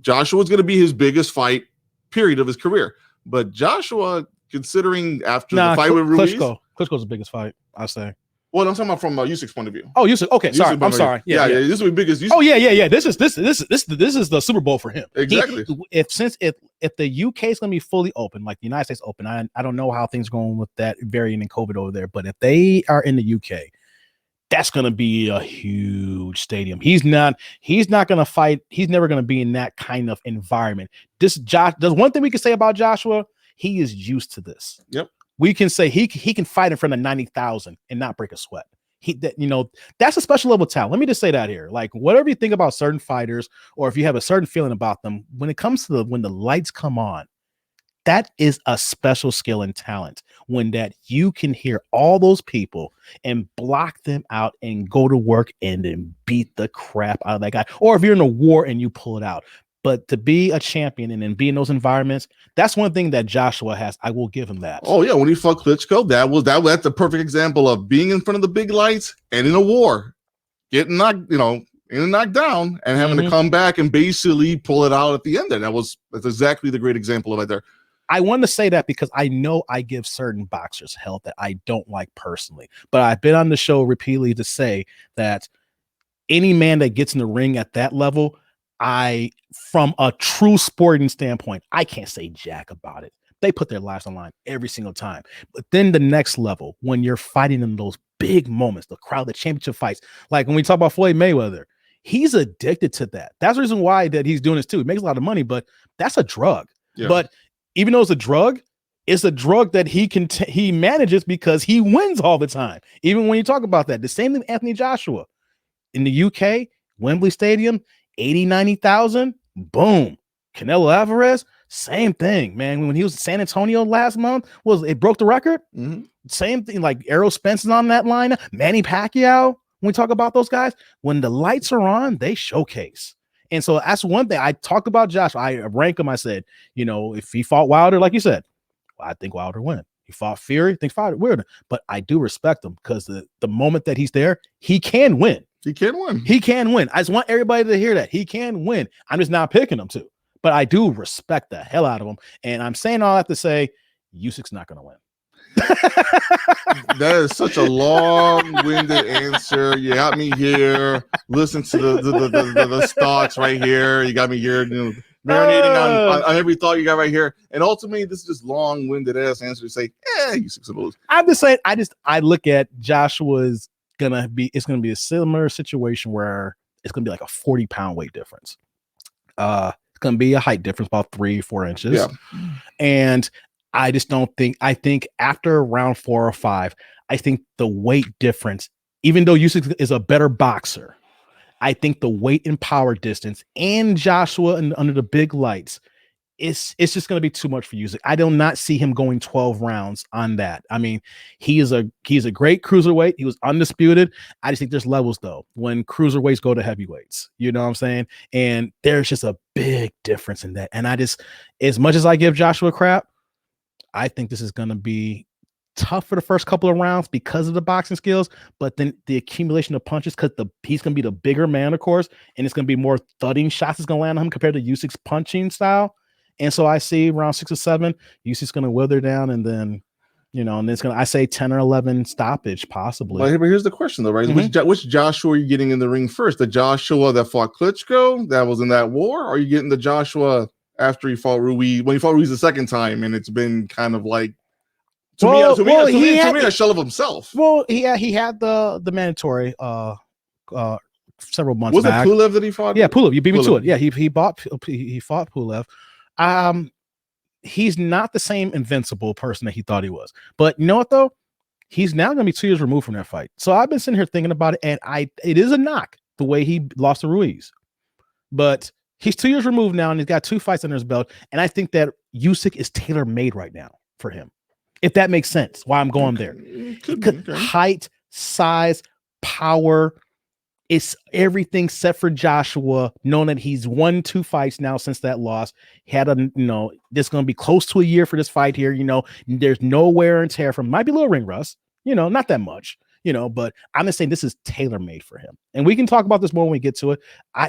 Joshua's going to be his biggest fight period of his career. But Joshua, considering after the fight with Ruiz, Klitschko's the biggest fight, I say. Well, I'm talking about from Usyk's point of view. Oh, Usyk. Okay, sorry. I'm sorry. Yeah. This will be biggest. Oh, yeah. This is the Super Bowl for him. Exactly. If the UK is going to be fully open, like the United States open, I don't know how things are going with that variant in COVID over there, but if they are in the UK, that's going to be a huge stadium. He's not going to fight. He's never going to be in that kind of environment. There's one thing we can say about Joshua. He is used to this. Yep. We can say he can fight in front of 90,000 and not break a sweat. That's a special level of talent. Let me just say that here. Like, whatever you think about certain fighters, or if you have a certain feeling about them, when it comes to when the lights come on, that is a special skill and talent. When that you can hear all those people and block them out and go to work and then beat the crap out of that guy. Or if you're in a war and you pull it out. But to be a champion and then be in those environments, that's one thing that Joshua has. I will give him that. Oh yeah, when he fought Klitschko, that's a perfect example of being in front of the big lights and in a war, getting knocked down and having to come back and basically pull it out at the end. There, that's exactly the great example of it there. I want to say that because I know I give certain boxers hell that I don't like personally, but I've been on the show repeatedly to say that any man that gets in the ring at that level, from a true sporting standpoint, I can't say jack about it. They put their lives on the line every single time. But then the next level, when you're fighting in those big moments, the championship fights, like when we talk about Floyd Mayweather, he's addicted to that. That's the reason why that he's doing this too. He makes a lot of money, but that's a drug. Yeah. But even though it's a drug that he manages because he wins all the time. Even when you talk about that, the same thing, Anthony Joshua in the UK, Wembley Stadium, 80, 90,000, boom. Canelo Alvarez, same thing, man. When he was in San Antonio last month, it broke the record? Mm-hmm. Same thing, like Errol Spence is on that line. Manny Pacquiao, when we talk about those guys, when the lights are on, they showcase. And so that's one thing I talked about Josh. I rank him. I said, if he fought Wilder, like you said, I think Wilder win. He fought Fury, I think Wilder win. But I do respect him because the moment that he's there, he can win. He can win. He can win. I just want everybody to hear that. He can win. I'm just not picking him to. But I do respect the hell out of him. And I'm saying all that to say, Usyk's not going to win. That is such a long-winded answer. You got me here. Listen to the thoughts right here. You got me here marinating on every thought you got right here. And ultimately, this is just long-winded ass answer to say, Usyk's gonna lose. I'm just saying. I look at Joshua's it's gonna be a similar situation where it's gonna be like a 40-pound weight difference. It's gonna be a height difference, about 3-4 inches. Yeah. And I just don't think. I think after round 4 or 5, I think the weight difference, even though Usyk is a better boxer, I think the weight and power distance and Joshua under the big lights, it's just going to be too much for Usyk. I do not see him going 12 rounds on that. I mean, he's a great cruiserweight. He was undisputed. I just think there's levels though when cruiserweights go to heavyweights. You know what I'm saying? And there's just a big difference in that. And as much as I give Joshua crap, I think this is going to be tough for the first couple of rounds because of the boxing skills, but then the accumulation of punches, because he's going to be the bigger man, of course, and it's going to be more thudding shots that's going to land on him compared to Usyk's punching style. And so I see round 6 or 7, Usyk's going to wither down, and then, and it's going to, I say 10 or 11 stoppage possibly. But here's the question though, right? Mm-hmm. Which Joshua are you getting in the ring first? The Joshua that fought Klitschko, that was in that war? Or are you getting the Joshua after he fought Ruiz, when he fought Ruiz the second time, and it's been kind of like to me a shell of himself. Well, he had the mandatory several months was back. Was it Pulev that he fought? Yeah, Pulev. You beat me to it. Yeah, he fought Pulev. He's not the same invincible person that he thought he was. But you know what though? He's now going to be 2 years removed from that fight. So I've been sitting here thinking about it, and it is a knock the way he lost to Ruiz. But he's 2 years removed now, and he's got 2 fights under his belt. And I think that Usyk is tailor-made right now for him. If that makes sense, why I'm going there. Height, size, power, it's everything except for Joshua, knowing that he's won 2 fights now since that loss. He had this going to be close to a year for this fight here. There's no wear and tear from, might be a little ring rust, not that much. But I'm just saying this is tailor-made for him. And we can talk about this more when we get to it.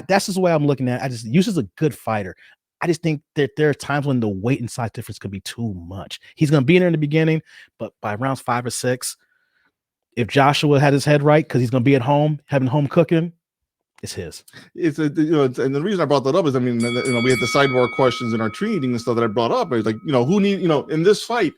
That's just the way I'm looking at it. Usyk a good fighter. I just think that there are times when the weight and size difference could be too much. He's going to be in there in the beginning, but by rounds 5 or 6, if Joshua had his head right, because he's going to be at home, having home cooking, it's his. And the reason I brought that up is, I mean, we had the sidebar questions in our treating and stuff that I brought up. It's like, who need, in this fight,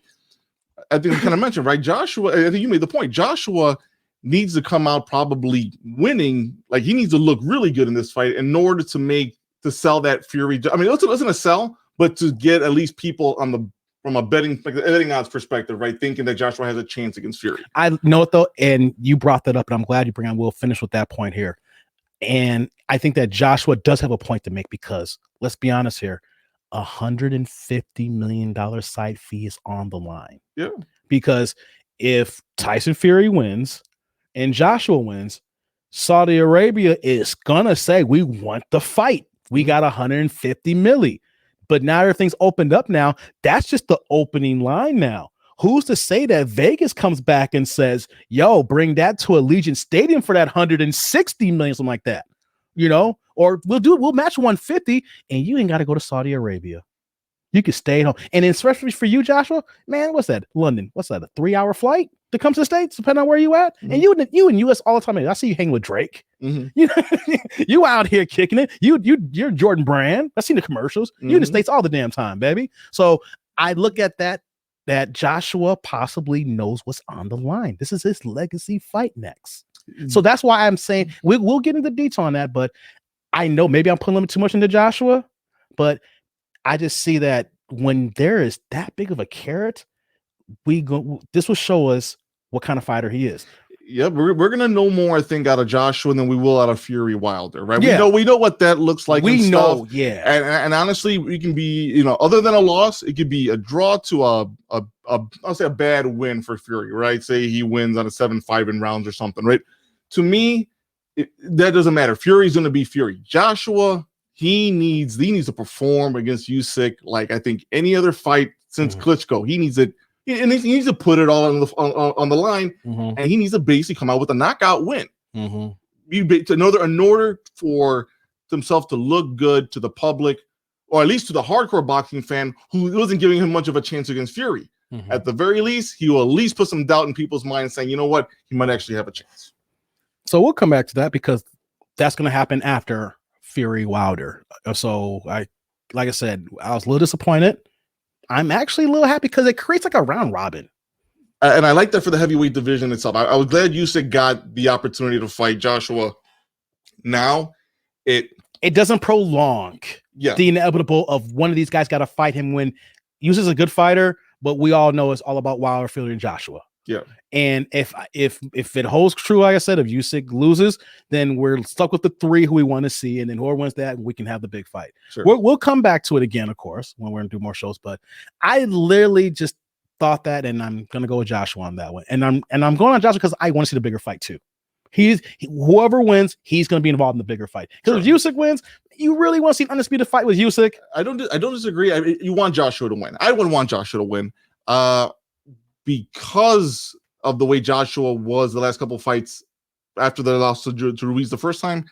I think you kind of mentioned, right? Joshua, I think you made the point. Joshua needs to come out probably winning. Like, he needs to look really good in this fight in order to sell that Fury. I mean, it wasn't a sell, but to get at least people from a betting odds perspective, right? Thinking that Joshua has a chance against Fury. I know it though. And you brought that up, and I'm glad you bring on. We'll finish with that point here. And I think that Joshua does have a point to make, because let's be honest here, $150 million side fee is on the line. Yeah. Because if Tyson Fury wins and Joshua wins, Saudi Arabia is gonna say, we want the fight. We got 150 milli. But now everything's opened up now. That's just the opening line now. Who's to say that Vegas comes back and says, yo, bring that to Allegiant Stadium for that 160 million, something like that, or we'll match 150 and you ain't got to go to Saudi Arabia. You can stay at home. And especially for you, Joshua, man, what's that? London. What's that? A 3-hour flight to come to the States, depending on where you at? Mm-hmm. And you in US all the time. I see you hang with Drake. Mm-hmm. You out here kicking it. You're Jordan Brand. I seen the commercials. Mm-hmm. You in the States all the damn time, baby. So I look at that Joshua possibly knows what's on the line. This is his legacy fight next. Mm-hmm. So that's why I'm saying we'll get into detail on that. But I know maybe I'm putting too much into Joshua, but I just see that when there is that big of a carrot, this will show us what kind of fighter he is. Yeah, we're gonna know more, I think, out of Joshua than we will out of Fury Wilder, right? Yeah. We know what that looks like. We know, yeah. And honestly, we can be, other than a loss, it could be a draw to I'll say a bad win for Fury, right? Say he wins on a 7-5 in rounds or something, right? To me, that doesn't matter. Fury's gonna be Fury. Joshua, he needs to perform against Usyk like I think any other fight since Klitschko. He needs it. And he needs to put it all on the line, and he needs to basically come out with a knockout win. In order for himself to look good to the public, or at least to the hardcore boxing fan who wasn't giving him much of a chance against Fury. At the very least, he will at least put some doubt in people's minds, saying, you know what, he might actually have a chance. So we'll come back to that, because that's going to happen after Fury Wilder. So like I said, I was a little disappointed. I'm actually a little happy because it creates like a round robin. And I like that for the heavyweight division itself. I was glad Usyk got the opportunity to fight Joshua. Now, it doesn't prolong the inevitable of one of these guys got to fight him when Usyk's a good fighter, but we all know it's all about Wilder, Fury, and Joshua. Yeah. And if it holds true, like I said, if Usyk loses, then we're stuck with the 3 who we want to see, and then whoever wins that, we can have the big fight. Sure. We'll come back to it again, of course, when we're gonna do more shows. But I literally just thought that, and I'm gonna go with Joshua on that one. And I'm going on Joshua because I want to see the bigger fight too. Whoever wins, he's gonna be involved in the bigger fight. Because if Usyk wins, you really want to see an undisputed fight with Usyk. I don't disagree. You want Joshua to win. I would want Joshua to win. Because of the way Joshua was the last couple of fights after the loss to Ruiz the first time.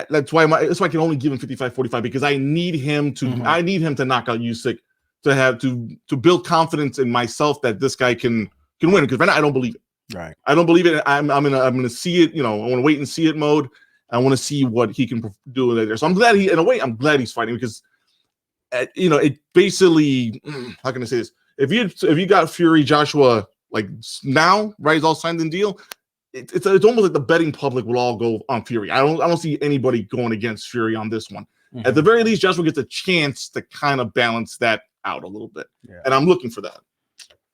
That's why I can only give him 55-45, because I need him to knock out Usyk to build confidence in myself that this guy can win, because right now I don't believe it. Right. I don't believe it. I'm gonna see it, I want to wait and see it mode. I want to see what he can do there. So I'm glad I'm glad he's fighting, because it basically, how can I say this? If you got Fury Joshua like now, right, it's all signed and deal, it's almost like the betting public will all go on Fury. I don't see anybody going against Fury on this one. At the very least, Joshua gets a chance to kind of balance that out a little bit. Yeah. And I'm looking for that.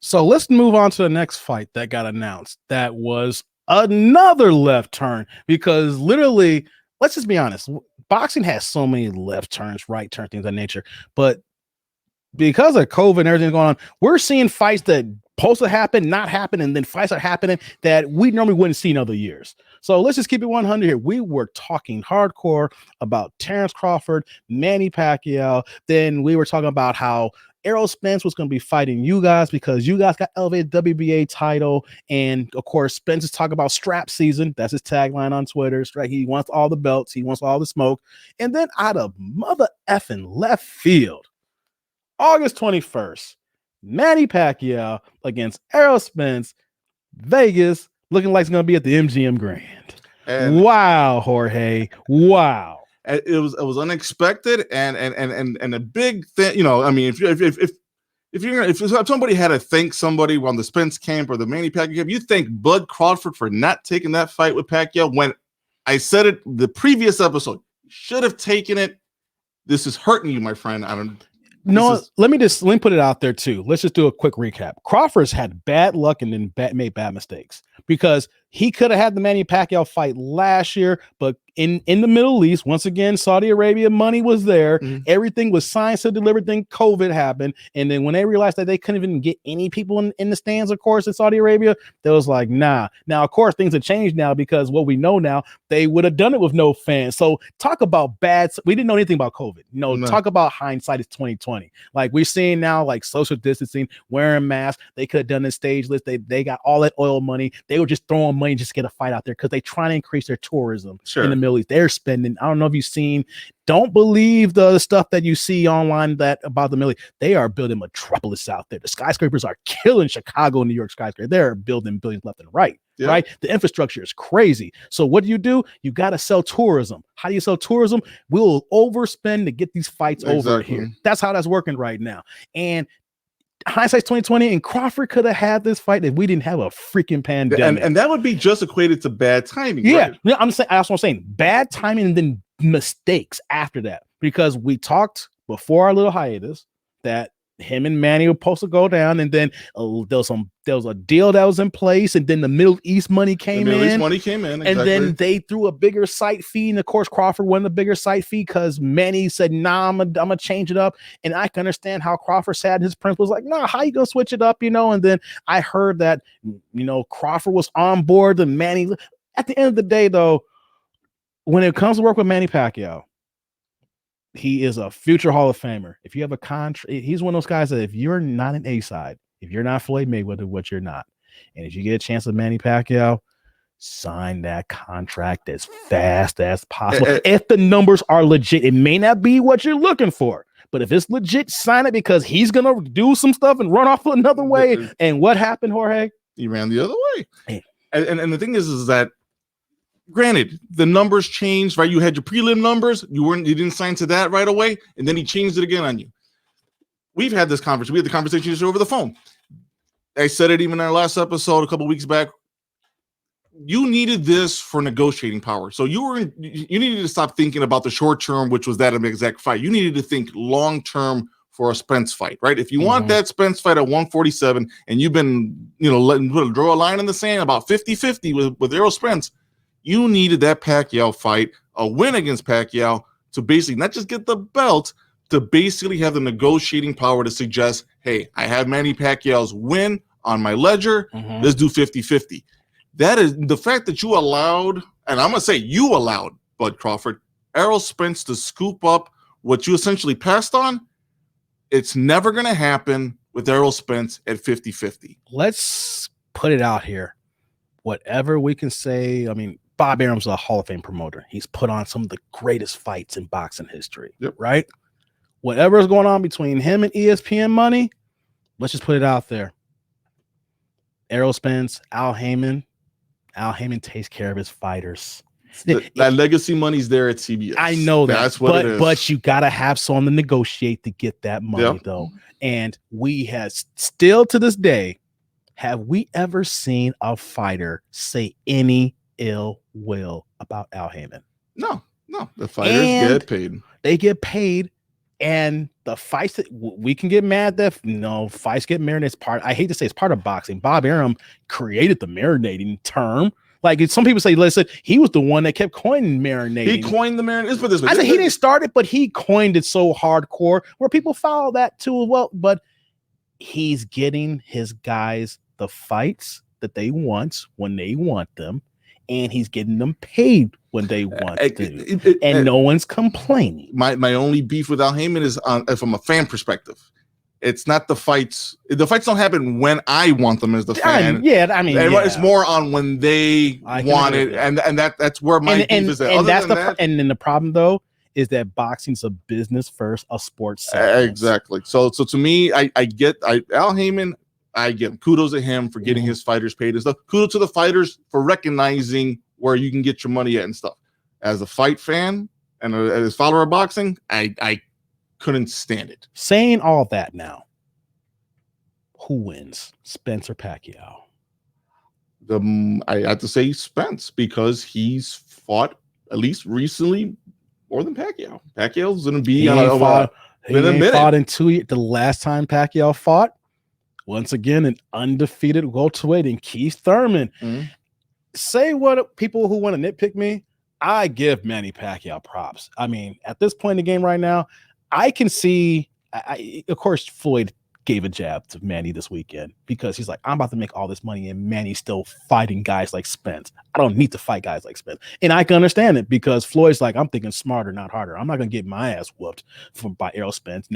So let's move on to the next fight that got announced. That was another left turn, because literally, let's just be honest, boxing has so many left turns, right turn, things of that nature. But because of COVID and everything going on, we're seeing fights that supposed to happen, not happen, and then fights are happening that we normally wouldn't see in other years. So let's just keep it 100 here. We were talking hardcore about Terrence Crawford, Manny Pacquiao. Then we were talking about how Errol Spence was going to be fighting you guys because you guys got elevated WBA title. And of course, Spence is talking about strap season. That's his tagline on Twitter. Right? He wants all the belts. He wants all the smoke. And then out of mother effing left field, August 21st, Manny Pacquiao against Errol Spence, Vegas, looking like it's going to be at the MGM Grand. And wow, Jorge. Wow. It was unexpected and a big thing. You know, I mean, if somebody had to thank somebody on the Spence camp or the Manny Pacquiao camp, you thank Bud Crawford for not taking that fight with Pacquiao. When I said it the previous episode, should have taken it. This is hurting you, my friend. Let me put it out there too. Let's just do a quick recap. Crawford's had bad luck and then made bad mistakes because he could have had the Manny Pacquiao fight last year, but in the Middle East, once again, Saudi Arabia money was there. Everything was signed to deliver. Then COVID happened. And then when they realized that they couldn't even get any people in the stands, of course, in Saudi Arabia, they was like, nah. Now, of course, things have changed now because what we know now, they would have done it with no fans. So talk about bad. We didn't know anything about COVID. No. Talk about hindsight is 2020. Like we're seeing now, like social distancing, wearing masks. They could have done the stage list. They got all that oil money. They were just throwing money just to get a fight out there because they trying to increase their tourism in the Middle East. They're spending. I don't know if you've seen. Don't believe the stuff that you see online that about the Middle East. They are building metropolis out there. The skyscrapers are killing Chicago and New York skyscrapers. They're building buildings left and right. Yep. Right. The infrastructure is crazy. So what do? You got to sell tourism. How do you sell tourism? We'll overspend to get these fights over here. That's how that's working right now. And hindsight's 2020, and Crawford could have had this fight if we didn't have a freaking pandemic. And that would be just equated to bad timing. Yeah. Right? Yeah, I'm saying that's what I'm saying. Bad timing and then mistakes after that. Because we talked before our little hiatus that him and Manny were supposed to go down, and then there was a deal that was in place, and then the Middle East money came in. Exactly. And then they threw a bigger site fee, and of course Crawford won the bigger site fee because Manny said, "Nah, I'm gonna change it up." And I can understand how Crawford said his principles like, "Nah, how you gonna switch it up?" And then I heard that Crawford was on board. The Manny. At the end of the day, though, when it comes to work with Manny Pacquiao, he is a future Hall of Famer. If you have a contract, he's one of those guys that if you're not an A side, if you're not Floyd Mayweather, what you're not, and if you get a chance with Manny Pacquiao, sign that contract as fast as possible. If the numbers are legit, it may not be what you're looking for, but if it's legit, sign it because he's gonna do some stuff and run off another way. And what happened, Jorge? He ran the other way. Hey. And the thing is that. Granted, the numbers changed, right? You had your prelim numbers, you didn't sign to that right away, and then he changed it again on you. We've had this conversation. We had the conversation just over the phone. I said it even in our last episode a couple of weeks back. You needed this for negotiating power. So you needed to stop thinking about the short term, which was that exact fight. You needed to think long term for a Spence fight, right? If you want that Spence fight at 147, and you've been, draw a line in the sand about 50-50 with Errol Spence. You needed that Pacquiao fight, a win against Pacquiao, to basically not just get the belt, to basically have the negotiating power to suggest, hey, I have Manny Pacquiao's win on my ledger. Let's do 50-50. That is the fact that you allowed, and I'm going to say you allowed, Bud Crawford, Errol Spence to scoop up what you essentially passed on. It's never going to happen with Errol Spence at 50-50. Let's put it out here. Whatever we can say, I mean, Bob Arum's a Hall of Fame promoter. He's put on some of the greatest fights in boxing history, right? Whatever is going on between him and ESPN money, let's just put it out there. Errol Spence, Al Heyman takes care of his fighters. That legacy money's there at CBS. I know that. That's what it is. But you got to have someone to negotiate to get that money, though. And we have still to this day, have we ever seen a fighter say any ill will about Al Heyman? No. The fighters get paid. They get paid, and the fights that we can get mad that fights get marinated. It's part. I hate to say it's part of boxing. Bob Arum created the marinating term. Like some people say, listen, he was the one that kept coining marinating. He coined the marinating. Let's put this way. I said he didn't start it, but he coined it so hardcore where people follow that too as well. But he's getting his guys the fights that they want when they want them, and he's getting them paid when they want to, and no one's complaining. My only beef with Al Heyman is from a fan perspective. It's not the fights. The fights don't happen when I want them as the fan. It's more on when they want it, and that's where my beef is at. And then the problem though is that boxing's a business first, a sports segment. Exactly. So to me, I get Al Heyman. I give him kudos to him for getting his fighters paid and stuff. Kudos to the fighters for recognizing where you can get your money at and stuff. As a fight fan and as a follower of boxing, I couldn't stand it. Saying all that now, who wins, Spence or Pacquiao? I have to say Spence because he's fought at least recently more than Pacquiao. Pacquiao's going to be fought in 2 years. The last time Pacquiao fought, once again, an undefeated welterweight in Keith Thurman. Say what people who want to nitpick me, I give Manny Pacquiao props. I mean, at this point in the game right now, I can see, of course, Floyd gave a jab to Manny this weekend because he's like, I'm about to make all this money and Manny's still fighting guys like Spence. I don't need to fight guys like Spence. And I can understand it because Floyd's like, I'm thinking smarter, not harder. I'm not going to get my ass whooped by Errol Spence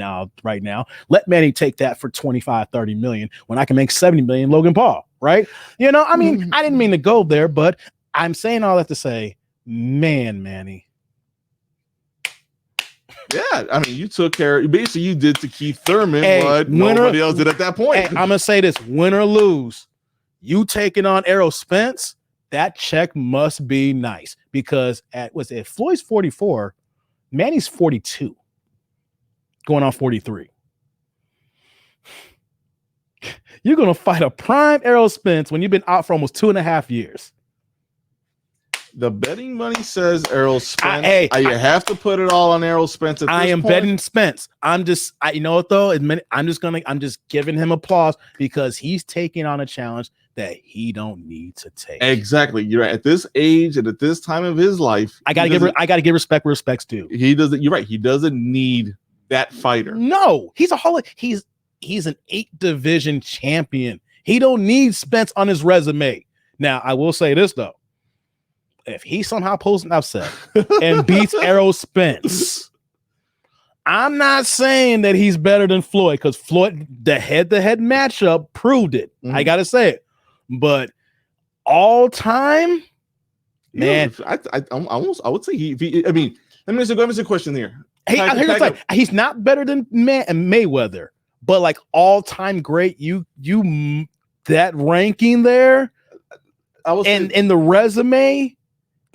right now. Let Manny take that for 25, 30 million when I can make 70 million Logan Paul, right? You know, I mean, I didn't mean to go there, but I'm saying all that to say, man, Manny. Yeah, I mean, you took care. Basically, you did to Keith Thurman what nobody else did at that point. I'm gonna say this: win or lose, you taking on Errol Spence, that check must be nice because Floyd's 44, Manny's 42, going on 43. You're gonna fight a prime Errol Spence when you've been out for almost 2.5 years. The betting money says Errol Spence. You have to put it all on Errol Spence. I am betting Spence. You know what though? I'm just giving him applause because he's taking on a challenge that he don't need to take. Exactly. You're right. At this age and at this time of his life, I gotta give respect where respect's due. He doesn't. You're right. He doesn't need that fighter. No, he's an 8 division champion. He don't need Spence on his resume. Now I will say this though. If he somehow pulls an upset and beats Errol Spence, I'm not saying that he's better than Floyd because Floyd, the head-to-head matchup proved it. I gotta say it, but all time, man, I would say I mean, let me ask a question here. He's not better than Mayweather, but like all-time great. You that ranking there, in the resume.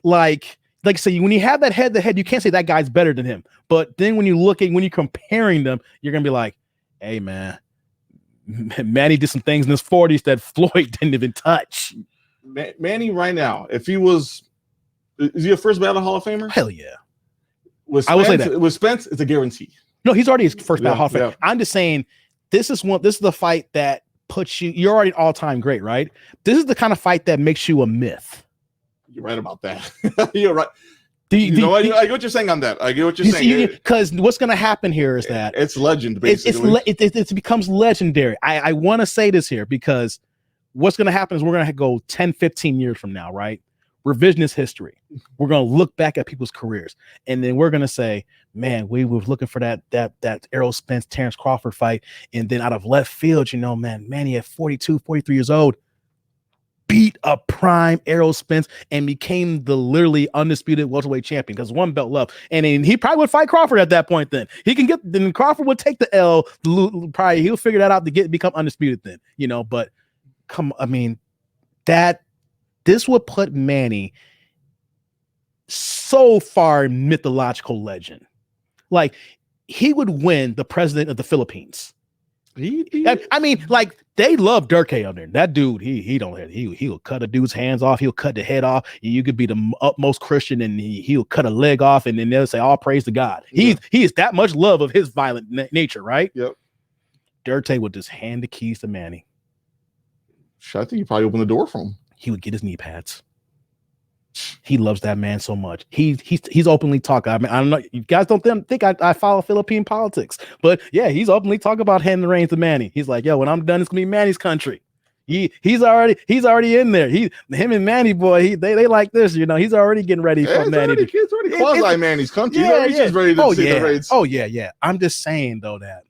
Like I say, when you have that head to head, you can't say that guy's better than him. But then when you're comparing them, you're gonna be like, hey man, Manny did some things in his 40s that Floyd didn't even touch. Manny right now, is he a first ballot Hall of Famer? Hell yeah. I will say that with Spence, it's a guarantee. No, he's already his first ballot Hall of Famer. I'm just saying this is the fight that puts you're already an all-time great, right? This is the kind of fight that makes you a myth. You're right about that. You're right. I get what you're saying on that. I get what you're saying. Because what's going to happen here is that it's legend, basically. It becomes legendary. I want to say this here because what's going to happen is we're going to go 10, 15 years from now, right? Revisionist history. We're going to look back at people's careers, and then we're going to say, man, we were looking for that Errol Spence, Terrence Crawford fight, and then out of left field, Manny at 42, 43 years old, beat a prime Errol Spence and became the literally undisputed welterweight champion because one belt left. And then he probably would fight Crawford at that point. Then Crawford would take the L. Probably he'll figure that out to become undisputed then, but this would put Manny so far mythological legend. Like he would win the president of the Philippines. They love Durkee on there. That dude, he'll cut a dude's hands off. He'll cut the head off. You could be the utmost Christian, and he'll cut a leg off, and then they'll say, "All praise to God." He is that much love of his violent nature, right? Yep. Durkee would just hand the keys to Manny. I think he probably opened the door for him. He would get his knee pads. He loves that man so much. He's openly talking. I mean, I don't know. You guys don't think I follow Philippine politics, but yeah, he's openly talking about handing the reins to Manny. He's like, yo, when I'm done, it's gonna be Manny's country. He's already in there. Him and Manny boy, they like this. He's already getting ready for Manny. It's already quasi Manny's country. He's ready to see the reins. Oh yeah. I'm just saying though that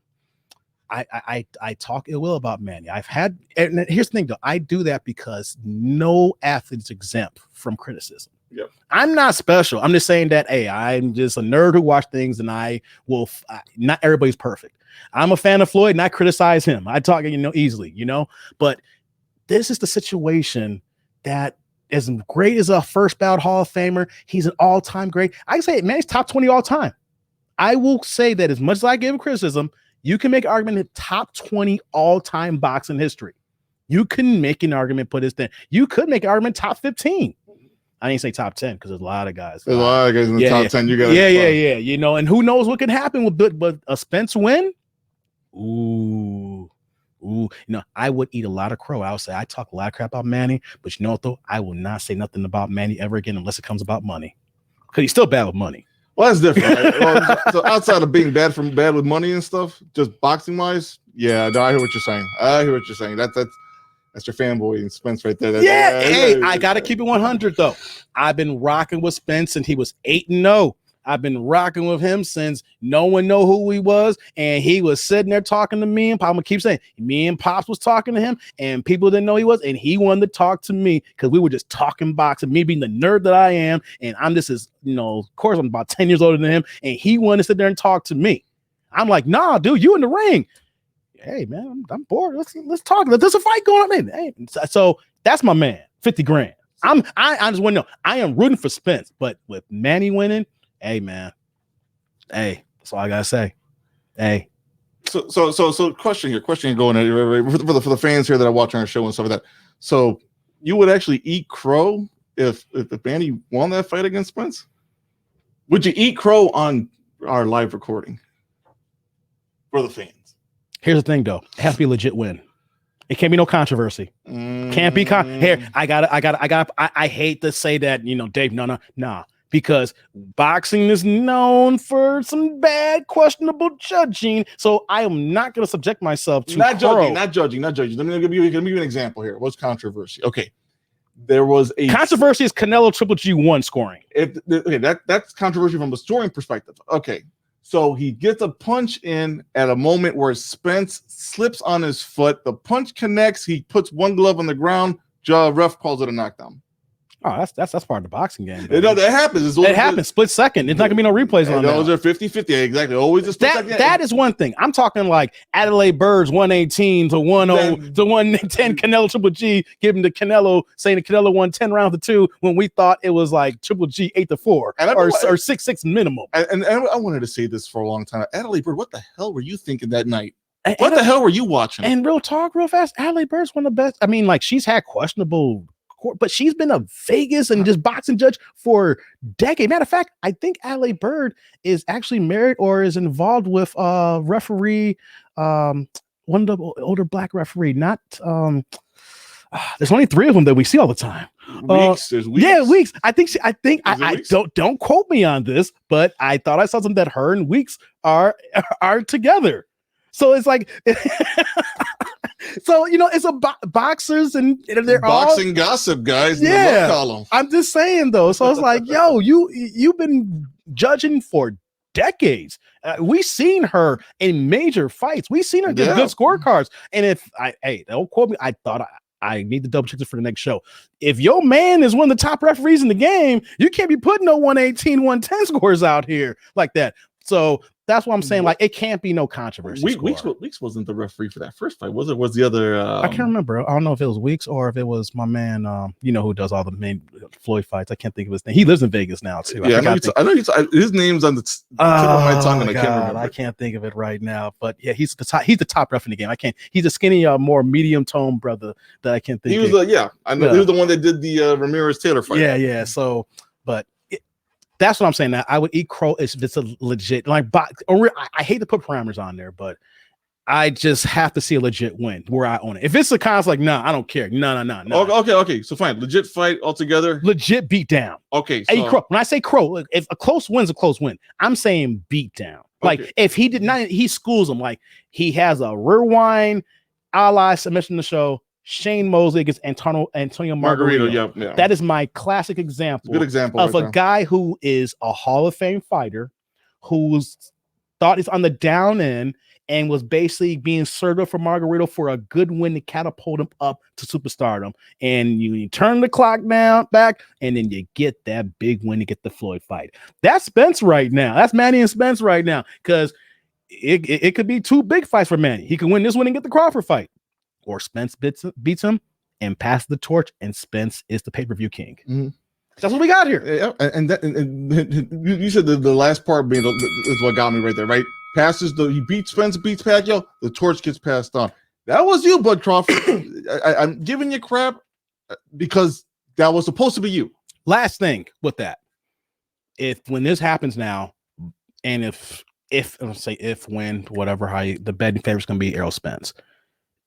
I talk ill will about Manny. I've had, and here's the thing though, I do that because no athlete is exempt from criticism. Yep. I'm not special. I'm just saying that, hey, I'm just a nerd who watch things, and I will. Not everybody's perfect. I'm a fan of Floyd, and I criticize him. I talk, easily, But this is the situation that, as great as a first ballot Hall of Famer, he's an all-time great. I can say, man, he's top 20 all time. I will say that as much as I give him criticism, you can make an argument that top 20 all-time boxing history. You can make an argument, put his thing. You could make an argument top 15. I didn't say top 10 because there's a lot of guys. There's a lot of guys in the top 10. You got yeah. And who knows what can happen with a Spence win? Ooh. I would eat a lot of crow. I would say I talk a lot of crap about Manny, but you know what though? I will not say nothing about Manny ever again unless it comes about money. Because he's still bad with money. Well, that's different. Right? Well, so outside of being bad with money and stuff, just boxing wise, yeah, no, I hear what you're saying. That's your fanboy and Spence right there. I gotta keep it 100 though. I've been rocking with Spence and he was 8-0. I've been rocking with him since no one know who he was, and he was sitting there talking to me and Pop. I'm gonna keep saying, me and Pops was talking to him, and people didn't know he was, and he wanted to talk to me because we were just talking boxing. Me being the nerd that I am, and I'm just as of course I'm about 10 years older than him, and he wanted to sit there and talk to me. I'm like, nah, dude, you in the ring. Hey man, I'm bored. Let's talk. There's a fight going on. Man. Hey, so that's my man. 50 grand. I just want to know. I am rooting for Spence, but with Manny winning. Hey man, hey, that's all I gotta say. Hey, so question here going for the fans here that are watching our show and stuff like that. So you would actually eat crow if Manny won that fight against Spence? Would you eat crow on our live recording for the fans? Here's the thing though, it has to be a legit win. It can't be no controversy. Can't be here. I hate to say that, Dave. No. Because boxing is known for some bad, questionable judging. So I am not going to subject myself to not judging. Let me give you an example here. What's controversy? Okay. There was a controversy is Canelo Triple G1 scoring. That's controversy from a scoring perspective. Okay. So he gets a punch in at a moment where Spence slips on his foot. The punch connects. He puts one glove on the ground. Ref calls it a knockdown. Oh, that's part of the boxing game. That happens. It happens split second. It's not gonna be no replays on those are 50-50. Exactly. Always a split second. That is one thing. I'm talking like Adelaide Bird's 118 to 1-0 to 110 Canelo Triple G, giving to Canelo, saying that Canelo won 10 rounds to 2 when we thought it was like Triple G 8-4 or 6-6 minimum. And I wanted to say this for a long time. Adelaide Bird, what the hell were you thinking that night? What the hell were you watching? And real talk, real fast, Adelaide Bird's one of the best. I mean, like she's had questionable. But she's been a Vegas and just boxing judge for decades. Matter of fact, I think Adelaide Bird is actually married or is involved with referee, one of the older black referee. Not there's only 3 of them that we see all the time. Weeks. Yeah, Weeks. I don't quote me on this, but I thought I saw something that her and Weeks are together. So it's like. So it's a boxers and they're boxing gossip guys. Yeah, in the column. I'm just saying though. So it's like, yo, you've been judging for decades. We've seen her in major fights. We've seen her get good scorecards. And don't quote me. I thought I need to double check this for the next show. If your man is one of the top referees in the game, you can't be putting no 118, 110 scores out here like that. So that's what I'm saying. Like, it can't be no controversy. Weeks wasn't the referee for that first fight, was it? Was the other? I can't remember. I don't know if it was Weeks or if it was my man. Who does all the main Floyd fights. I can't think of his name. He lives in Vegas now too. Yeah, I know. His name's on the tip of my tongue, and I can't remember. I can't think of it right now. But yeah, he's the top. He's the top ref in the game. I can't. He's a skinny, more medium tone brother that I can't think. He was I know. He was the one that did the Ramirez Taylor fight. Yeah. So, but. That's what I'm saying. Now I would eat crow if it's a legit I hate to put parameters on there, but I just have to see a legit win where I own it. If it's a kind of like, I don't care. No. Okay. So fine, legit fight altogether. Legit beat down. Okay. So crow. When I say crow, if a close win's a close win, I'm saying beat down. Okay. Like if he did not, he schools him. Like he has a rewind, ally submission to the show. Shane Mosley against Antonio Margarito. Yeah. That is my classic example. Good example of a guy who is a Hall of Fame fighter, who's thought is on the down end, and was basically being served up for Margarito for a good win to catapult him up to superstardom. And you turn the clock back, and then you get that big win to get the Floyd fight. That's Spence right now. That's Manny and Spence right now, because it could be 2 big fights for Manny. He can win this one and get the Crawford fight, or Spence beats him and passes the torch, and Spence is the pay-per-view king. Mm-hmm. That's what we got here. Yeah, and you said the last part being is what got me right there, right? He beats Spence, beats Pacquiao, the torch gets passed on. That was you, Bud Crawford. I'm giving you crap because that was supposed to be you. Last thing with that, when this happens now, and when whatever how the betting favorite is going to be Errol Spence,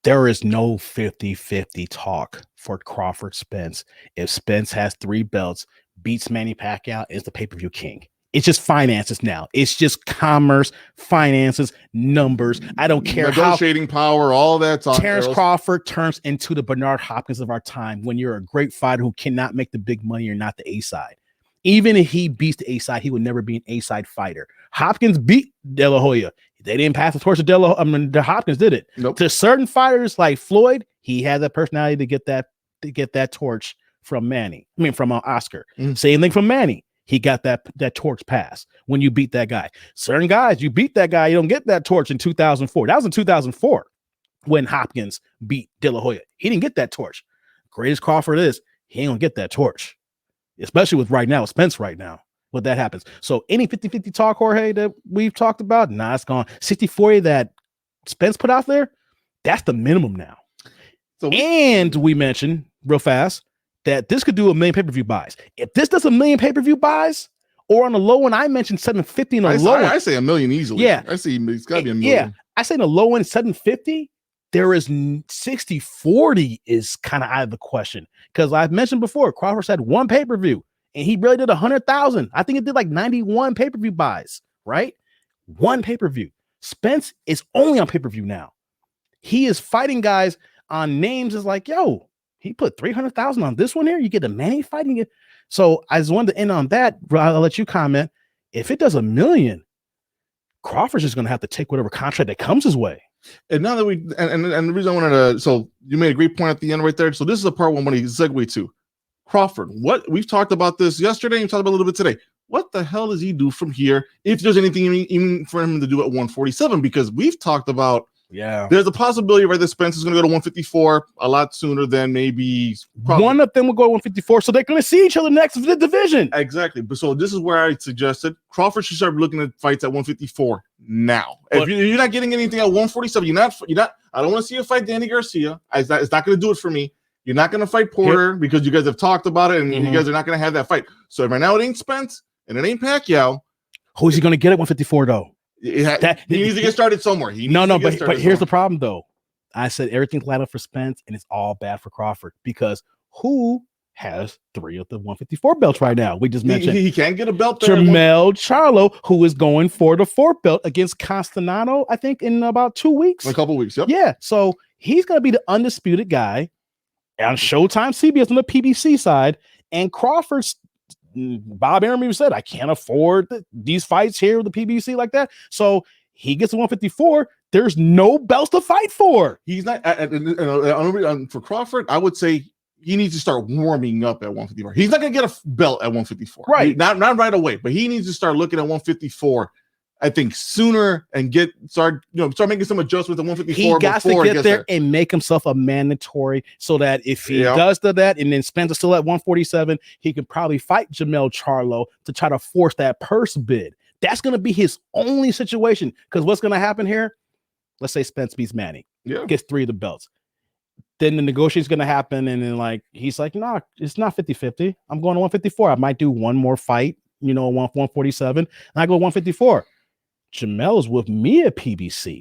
there is no 50-50 talk for Crawford Spence. If Spence has 3 belts, beats Manny Pacquiao, is the pay-per-view king. It's just finances now. It's just commerce, finances, numbers. I don't care negotiating power, all that's on. Terrence Crawford turns into the Bernard Hopkins of our time. When you're a great fighter who cannot make the big money, you're not the A side. Even if he beats the A side, he would never be an A side fighter. Hopkins beat De La Hoya. They didn't pass the torch to the Hopkins did it. Nope. To certain fighters like Floyd, he had that personality to get that torch from from Oscar. Same thing from Manny. He got that torch pass when you beat that guy. Certain guys, you beat that guy, you don't get that torch in 2004. That was in 2004 when Hopkins beat De La Hoya. He didn't get that torch. Great as Crawford is, he ain't gonna get that torch, especially with Spence right now. What that happens. So any 50-50 talk, Jorge, that we've talked about, it's gone. 60-40 that Spence put out there, that's the minimum now. And we mentioned real fast that this could do 1 million pay-per-view buys. If this does 1 million pay-per-view buys, or on the low end, I mentioned 750 on the low end. I say 1 million easily. Yeah. I see it's gotta be 1 million. Yeah. I say in the low end 750. There is 60-40 is kind of out of the question. Because I've mentioned before, Crawford's had 1 pay-per-view. And he really did 100,000. I think it did like 91 pay-per-view buys, right? 1 pay-per-view. Spence is only on pay-per-view now. He is fighting guys on names. Is like, yo, he put 300,000 on this one here. You get a Manny fighting it. So I just wanted to end on that. I'll let you comment. If it does 1 million, Crawford's just going to have to take whatever contract that comes his way. And now that and the reason I wanted to, so you made a great point at the end right there. So this is a part one when he segue to Crawford. What we've talked about this yesterday, and we talked about a little bit today. What the hell does he do from here? If there's anything even for him to do at 147, because we've talked about, there's a possibility right that Spence is going to go to 154 a lot sooner than maybe one of them will go to 154, so they're going to see each other next in the division. Exactly. But so this is where I suggested Crawford should start looking at fights at 154 now. If you're not getting anything at 147, you're not. I don't want to see you fight Danny Garcia. It's not going to do it for me. You're not going to fight Porter because you guys have talked about it, and you guys are not going to have that fight. So right now it ain't Spence and it ain't Pacquiao. Who's he going to get at 154 though? He needs to get started somewhere. But here's the problem though. I said everything's lined up for Spence, and it's all bad for Crawford because who has 3 of the 154 belts right now? We just mentioned he can't get a belt. Jermell Charlo, who is going for the 4th belt against Castellano, I think in about 2 weeks. A couple weeks, yep. Yeah, so he's going to be the undisputed guy on Showtime CBS on the PBC side, and Crawford's Bob Arum even said, I can't afford these fights here with the PBC like that. So he gets to 154. There's no belts to fight for. He's not for Crawford. I would say he needs to start warming up at 154. He's not going to get a belt at 154, right? Not right away, but he needs to start looking at 154. I think sooner and start making some adjustments at 154. He got to get there and make himself a mandatory so that if he does that and then Spence is still at 147, he can probably fight Jermell Charlo to try to force that purse bid. That's going to be his only situation, because what's going to happen here? Let's say Spence beats Manny, gets 3 of the belts. Then the negotiation is going to happen, and then he's like, nah, it's not 50-50. I'm going to 154. I might do one more fight, 147, and I go 154. Jermell's with me at PBC.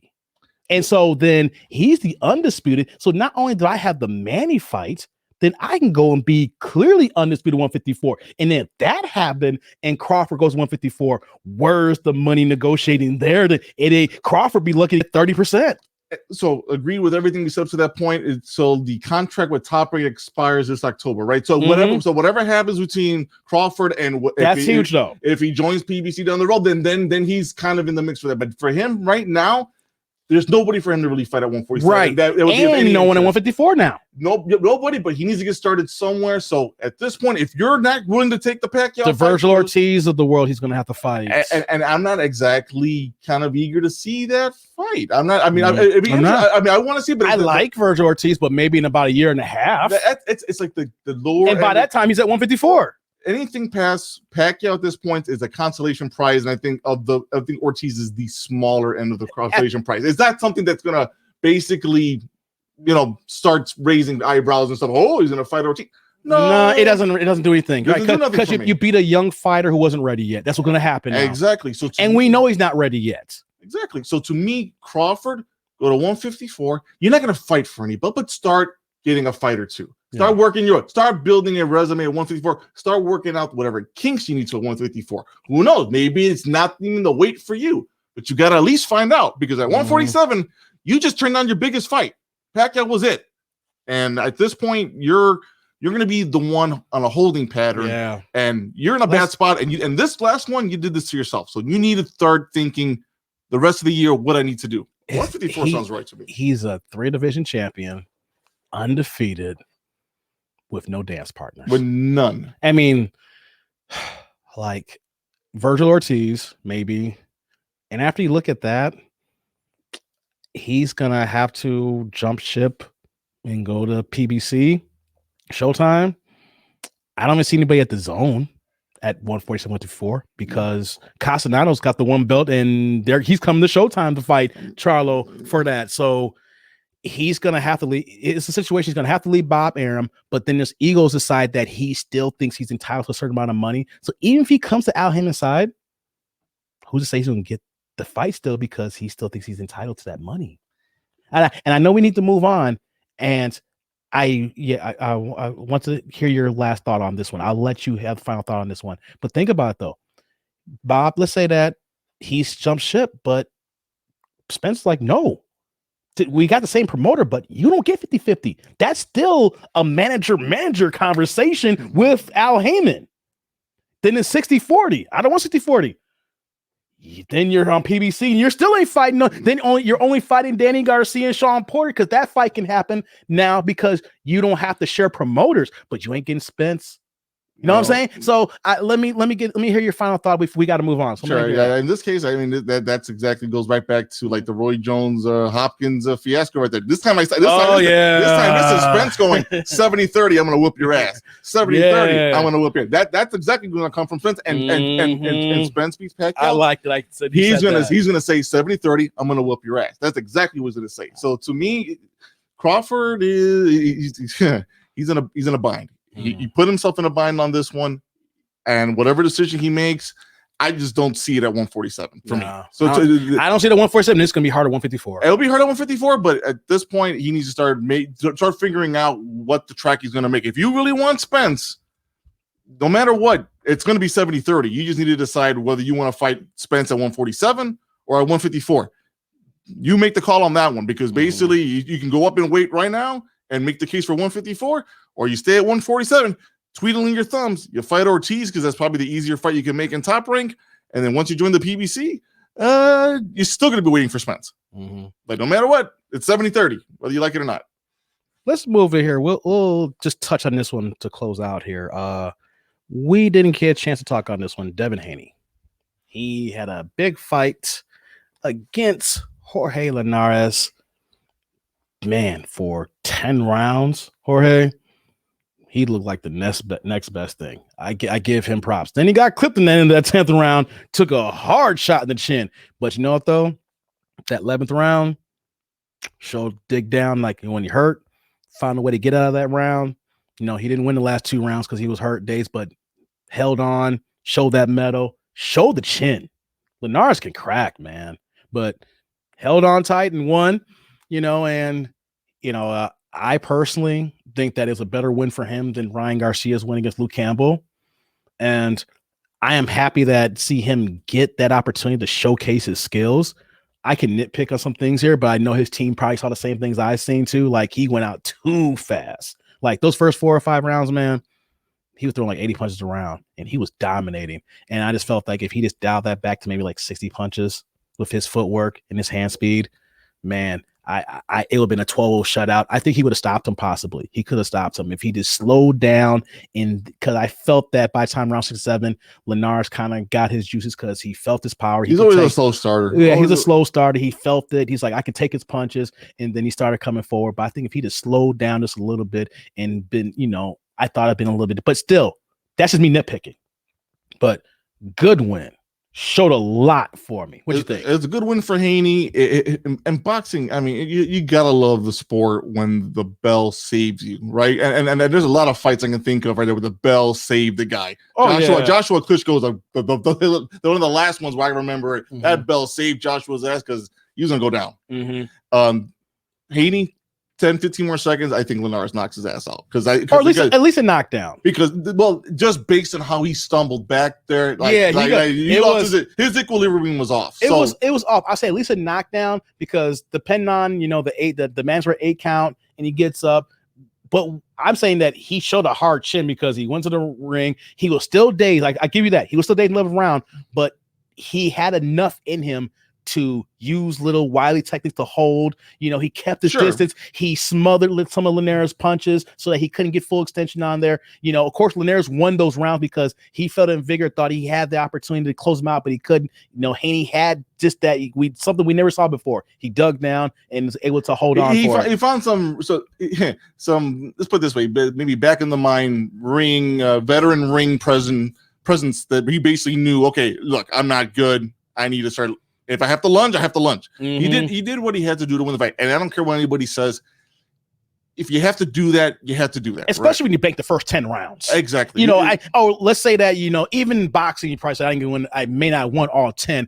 And so then he's the undisputed. So not only do I have the Manny fight, then I can go and be clearly undisputed 154. And then if that happened and Crawford goes 154, where's the money negotiating there? Crawford be looking at 30%. So agree with everything you said up to that point. So the contract with Top Rank expires this October, right? So whatever happens between Crawford and that's huge though. If he joins PBC down the road, then he's kind of in the mix for that. But for him right now, there's nobody for him to really fight at 147. Right. That would be And no one at 154 now. Nobody, but he needs to get started somewhere. So at this point, if you're not willing to take the Pacquiao, The Virgil Ortiz of the world, he's going to have to fight. And I'm not exactly kind of eager to see that fight. I'm not. I mean, I want to see, but I like Virgil Ortiz, but maybe in about a year and a half. It's like the lower. And by that time, he's at 154. Anything past Pacquiao at this point is a consolation prize, and I think Ortiz is the smaller end of the consolation prize. Is that something that's gonna basically, start raising eyebrows and stuff? Oh, he's gonna fight Ortiz. No, it doesn't. It doesn't do anything, right? Because you beat a young fighter who wasn't ready yet. That's what's going to happen. Now. Exactly. So, we know he's not ready yet. Exactly. So, to me, Crawford, go to 154. You're not going to fight for any, but start getting a fight or two. Start start building a resume at 154. Start working out whatever kinks you need to 154. Who knows? Maybe it's not even the weight for you, but you got to at least find out, because at 147, you just turned on your biggest fight. Pacquiao was it. And at this point, you're going to be the one on a holding pattern, and you're in a bad spot. And this last one, you did this to yourself. So you need to start thinking the rest of the year what I need to do. 154 sounds right to me. He's a 3-division champion, undefeated, with no dance partners. With none. I mean, like Virgil Ortiz, maybe. And after you look at that, he's going to have to jump ship and go to PBC. Showtime. I don't even see anybody at the Zone at 147, 154, because Castellanos got the one belt, and he's coming to Showtime to fight Charlo for that. So he's gonna have to leave. It's a situation he's gonna have to leave Bob Arum, but then his egos decide that he still thinks he's entitled to a certain amount of money. So even if he comes to Al Haymon's side, who's to say he's gonna get the fight still, because he still thinks he's entitled to that money? And I know we need to move on, and I want to hear your last thought on this one. I'll let you have the final thought on this one. But think about it, though. Bob, let's say that he's jumped ship, but Spence's like, no. We got the same promoter, but you don't get 50-50. That's still a manager conversation with Al Haymon. Then it's 60-40. I don't want 60-40. Then you're on PBC and you're still ain't fighting. You're only fighting Danny Garcia and Sean Porter, because that fight can happen now because you don't have to share promoters, but you ain't getting Spence. You know what I'm saying? So let me hear your final thought. We got to move on. So sure. Yeah. In this case, I mean that's exactly goes right back to like the Roy Jones Hopkins fiasco right there. This time this time this is Spence going 70-30. I'm gonna whoop your ass. 70-30. I'm gonna whoop your. That's exactly gonna come from Spence and Spence beats Pacquiao. I like it. Like I said, he's gonna say 70-30. I'm gonna whoop your ass. That's exactly what he's gonna say. So to me, Crawford he's in a bind. He put himself in a bind on this one, and whatever decision he makes, I just don't see it at 147 for me. So I don't see it at 147. It's going to be hard at 154. It'll be hard at 154, but at this point, he needs to start figuring out what the track he's going to make. If you really want Spence, no matter what, it's going to be 70-30. You just need to decide whether you want to fight Spence at 147 or at 154. You make the call on that one, because basically you can go up in weight right now and make the case for 154, or you stay at 147, twiddling your thumbs. You fight Ortiz, because that's probably the easier fight you can make in Top Rank. And then once you join the PBC, you're still going to be waiting for Spence. But no matter what, it's 70-30, whether you like it or not. Let's move it here. We'll just touch on this one to close out here. We didn't get a chance to talk on this one. Devin Haney. He had a big fight against Jorge Linares. Man, for 10 rounds, Jorge, he looked like the next best thing. I give him props. Then he got clipped in the end of that 10th round, took a hard shot in the chin. But you know what, though? That 11th round, showed dig down like when he hurt, found a way to get out of that round. He didn't win the last 2 rounds because he was hurt days, but held on, showed that metal, showed the chin. Linares can crack, man, but held on tight and won. I personally think that is a better win for him than Ryan Garcia's win against Luke Campbell. And I am happy that see him get that opportunity to showcase his skills. I can nitpick on some things here, but I know his team probably saw the same things I've seen too. Like, he went out too fast. Like, those first 4 or 5 rounds, man, he was throwing like 80 punches around and he was dominating. And I just felt like if he just dialed that back to maybe like 60 punches with his footwork and his hand speed, man, it would have been a 12 shutout. I think he would have stopped him. Possibly he could have stopped him if he just slowed down. And because I felt that by the time round 6-7, Linares kind of got his juices because he felt his power. He's always a slow starter. Yeah, he's a slow starter. He felt it. He's like, I can take his punches, and then he started coming forward. But I think if he just slowed down just a little bit and been, I thought it'd been a little bit, but still, that's just me nitpicking. But good win. Showed a lot for me. What do you think? It's a good win for Haney. And boxing, I mean, you gotta love the sport when the bell saves you, right? And there's a lot of fights I can think of right there where the bell saved the guy. Joshua Klitschko is one of the last ones where I remember that bell saved Joshua's ass because he was gonna go down. Haney, 10, 15 more seconds, I think Linares knocks his ass out. Or at least a knockdown. Because, just based on how he stumbled back there, his equilibrium was off. It was off. I say at least a knockdown because depending on, the mandatory 8 count and he gets up. But I'm saying that he showed a hard chin because he went to the ring. He was still dazed. Like, I give you that. He was still dazed in the 11th round, but he had enough in him to use little wily techniques to hold. He kept his distance. He smothered some of Linares' punches so that he couldn't get full extension on there. Of course, Linares won those rounds because he felt invigorated, thought he had the opportunity to close him out, but he couldn't. Haney had just that something we never saw before. He dug down and was able to hold on. He found some. Let's put it this way: maybe back in the mind, veteran ring presence that he basically knew. Okay, look, I'm not good. I need to start. If I have to lunge, I have to lunge. He did what he had to do to win the fight. And I don't care what anybody says. If you have to do that, you have to do that. Especially when you bank the first 10 rounds. Exactly. Let's say that, even in boxing, you probably say I may not have won all 10.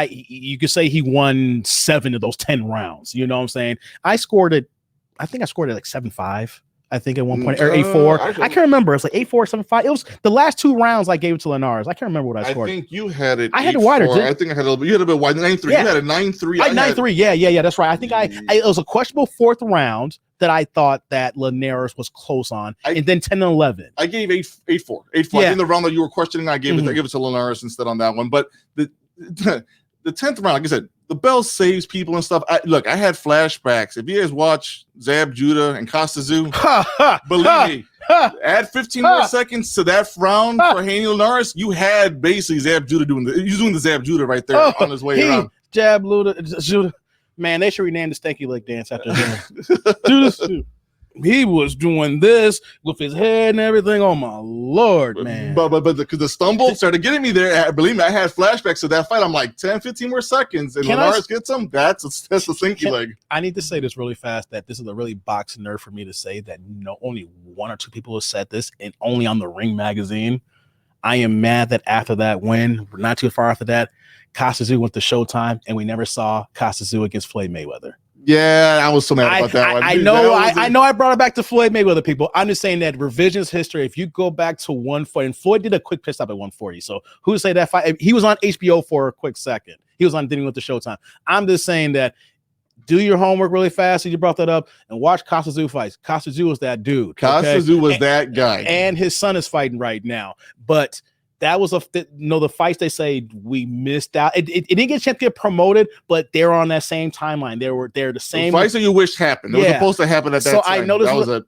You could say he won 7 of those 10 rounds. You know what I'm saying? I think I scored it like 7-5. I think at one point, or 8-4. I can't remember. It's like 8-4, 7-5. It was the last 2 rounds I gave it to Linares. I can't remember what I scored. I think you had it. I had it wider. I think I had a little bit. You had a bit wider. 9-3. Yeah. You had a 9-3. 9-3. Yeah. That's right. I think it was a questionable 4th round that I thought that Linares was close on, and then 10-11. I gave 8-4. 8-4. Yeah. I think the round that you were questioning, I gave it to Linares instead on that one. But the 10th round, like I said, the bell saves people and stuff. I had flashbacks. If you guys watch Zab Judah and Costa-Zoo, believe me, add 15 more seconds to that round for Haney Linares, you had basically Zab Judah doing the Zab Judah right there on his way around. Jab Judah. Man, they should rename the stanky leg dance after him. He was doing this with his head and everything. Oh my Lord, man. But the stumble started getting me there. Believe me, I had flashbacks to that fight. I'm like 10, 15 more seconds. And Linares gets him. That's a stinky leg. I need to say this really fast that this is a really boxing nerd for me to say that only 1 or 2 people have said this, and only on the Ring magazine. I am mad that after that win, not too far after that, Costa-Zoo went to Showtime and we never saw Costa-Zoo against Floyd Mayweather. Yeah, I was so mad about that one. I know I brought it back to Floyd Mayweather, people. I'm just saying that revisionist history, if you go back to 140, and Floyd did a quick pit stop at 140. So who would say that fight? He was on HBO for a quick second. He was on Dinner with the Showtime. I'm just saying that do your homework really fast. You brought that up and watch Costa-Zoo fights. Costa-Zoo was that dude. Costa-Zoo was that guy. And his son is fighting right now. But that was the fights they say we missed out. It didn't get a chance to get promoted, but they're on that same timeline. They're the same fights that you wish happened. They were supposed to happen at that time. So I know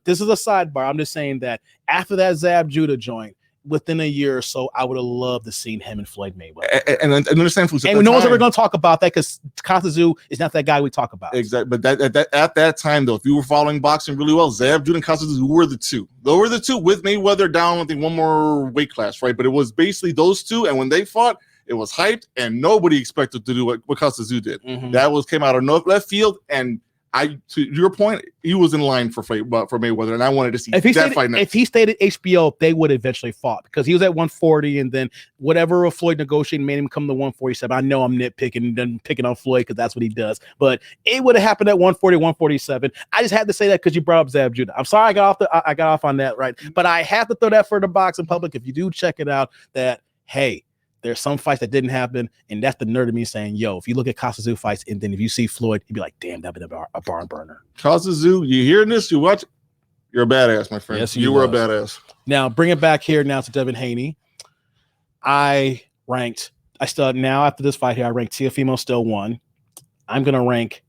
this is a sidebar. I'm just saying that after that Zab Judah joint, within a year or so, I would have loved to seen him and Floyd Mayweather. And understand, and no one's ever going to talk about that because Costa-Zoo is not that guy we talk about. Exactly. But at that time, though, if you were following boxing really well, Zab Judah and Costa-Zoo were the two. They were the two with Mayweather down, I think, one more weight class, right? But it was basically those two. And when they fought, it was hyped, and nobody expected to do what Costa-Zoo did. That came out of left field, and to your point, he was in line for Mayweather, and I wanted to see that fight next. If he stayed at HBO, they would eventually fought because he was at 140, and then whatever Floyd negotiated made him come to 147. I know I'm nitpicking and picking on Floyd because that's what he does, but it would have happened at 140, 147. I just had to say that because you brought up Zab Judah. I'm sorry I got off on that, right? But I have to throw that for the boxing public. If you do check it out, that hey, there's some fights that didn't happen, and that's the nerd of me saying, yo, if you look at Costa-Zoo fights, and then if you see Floyd, you'd be like, damn, that'd been a barn burner. Costa-Zoo, you hearing this? You watch? You're a badass, my friend. Yes, you were a badass. Now, bring it back here now to Devin Haney. After this fight here, I ranked Teofimo still 1. I'm going to rank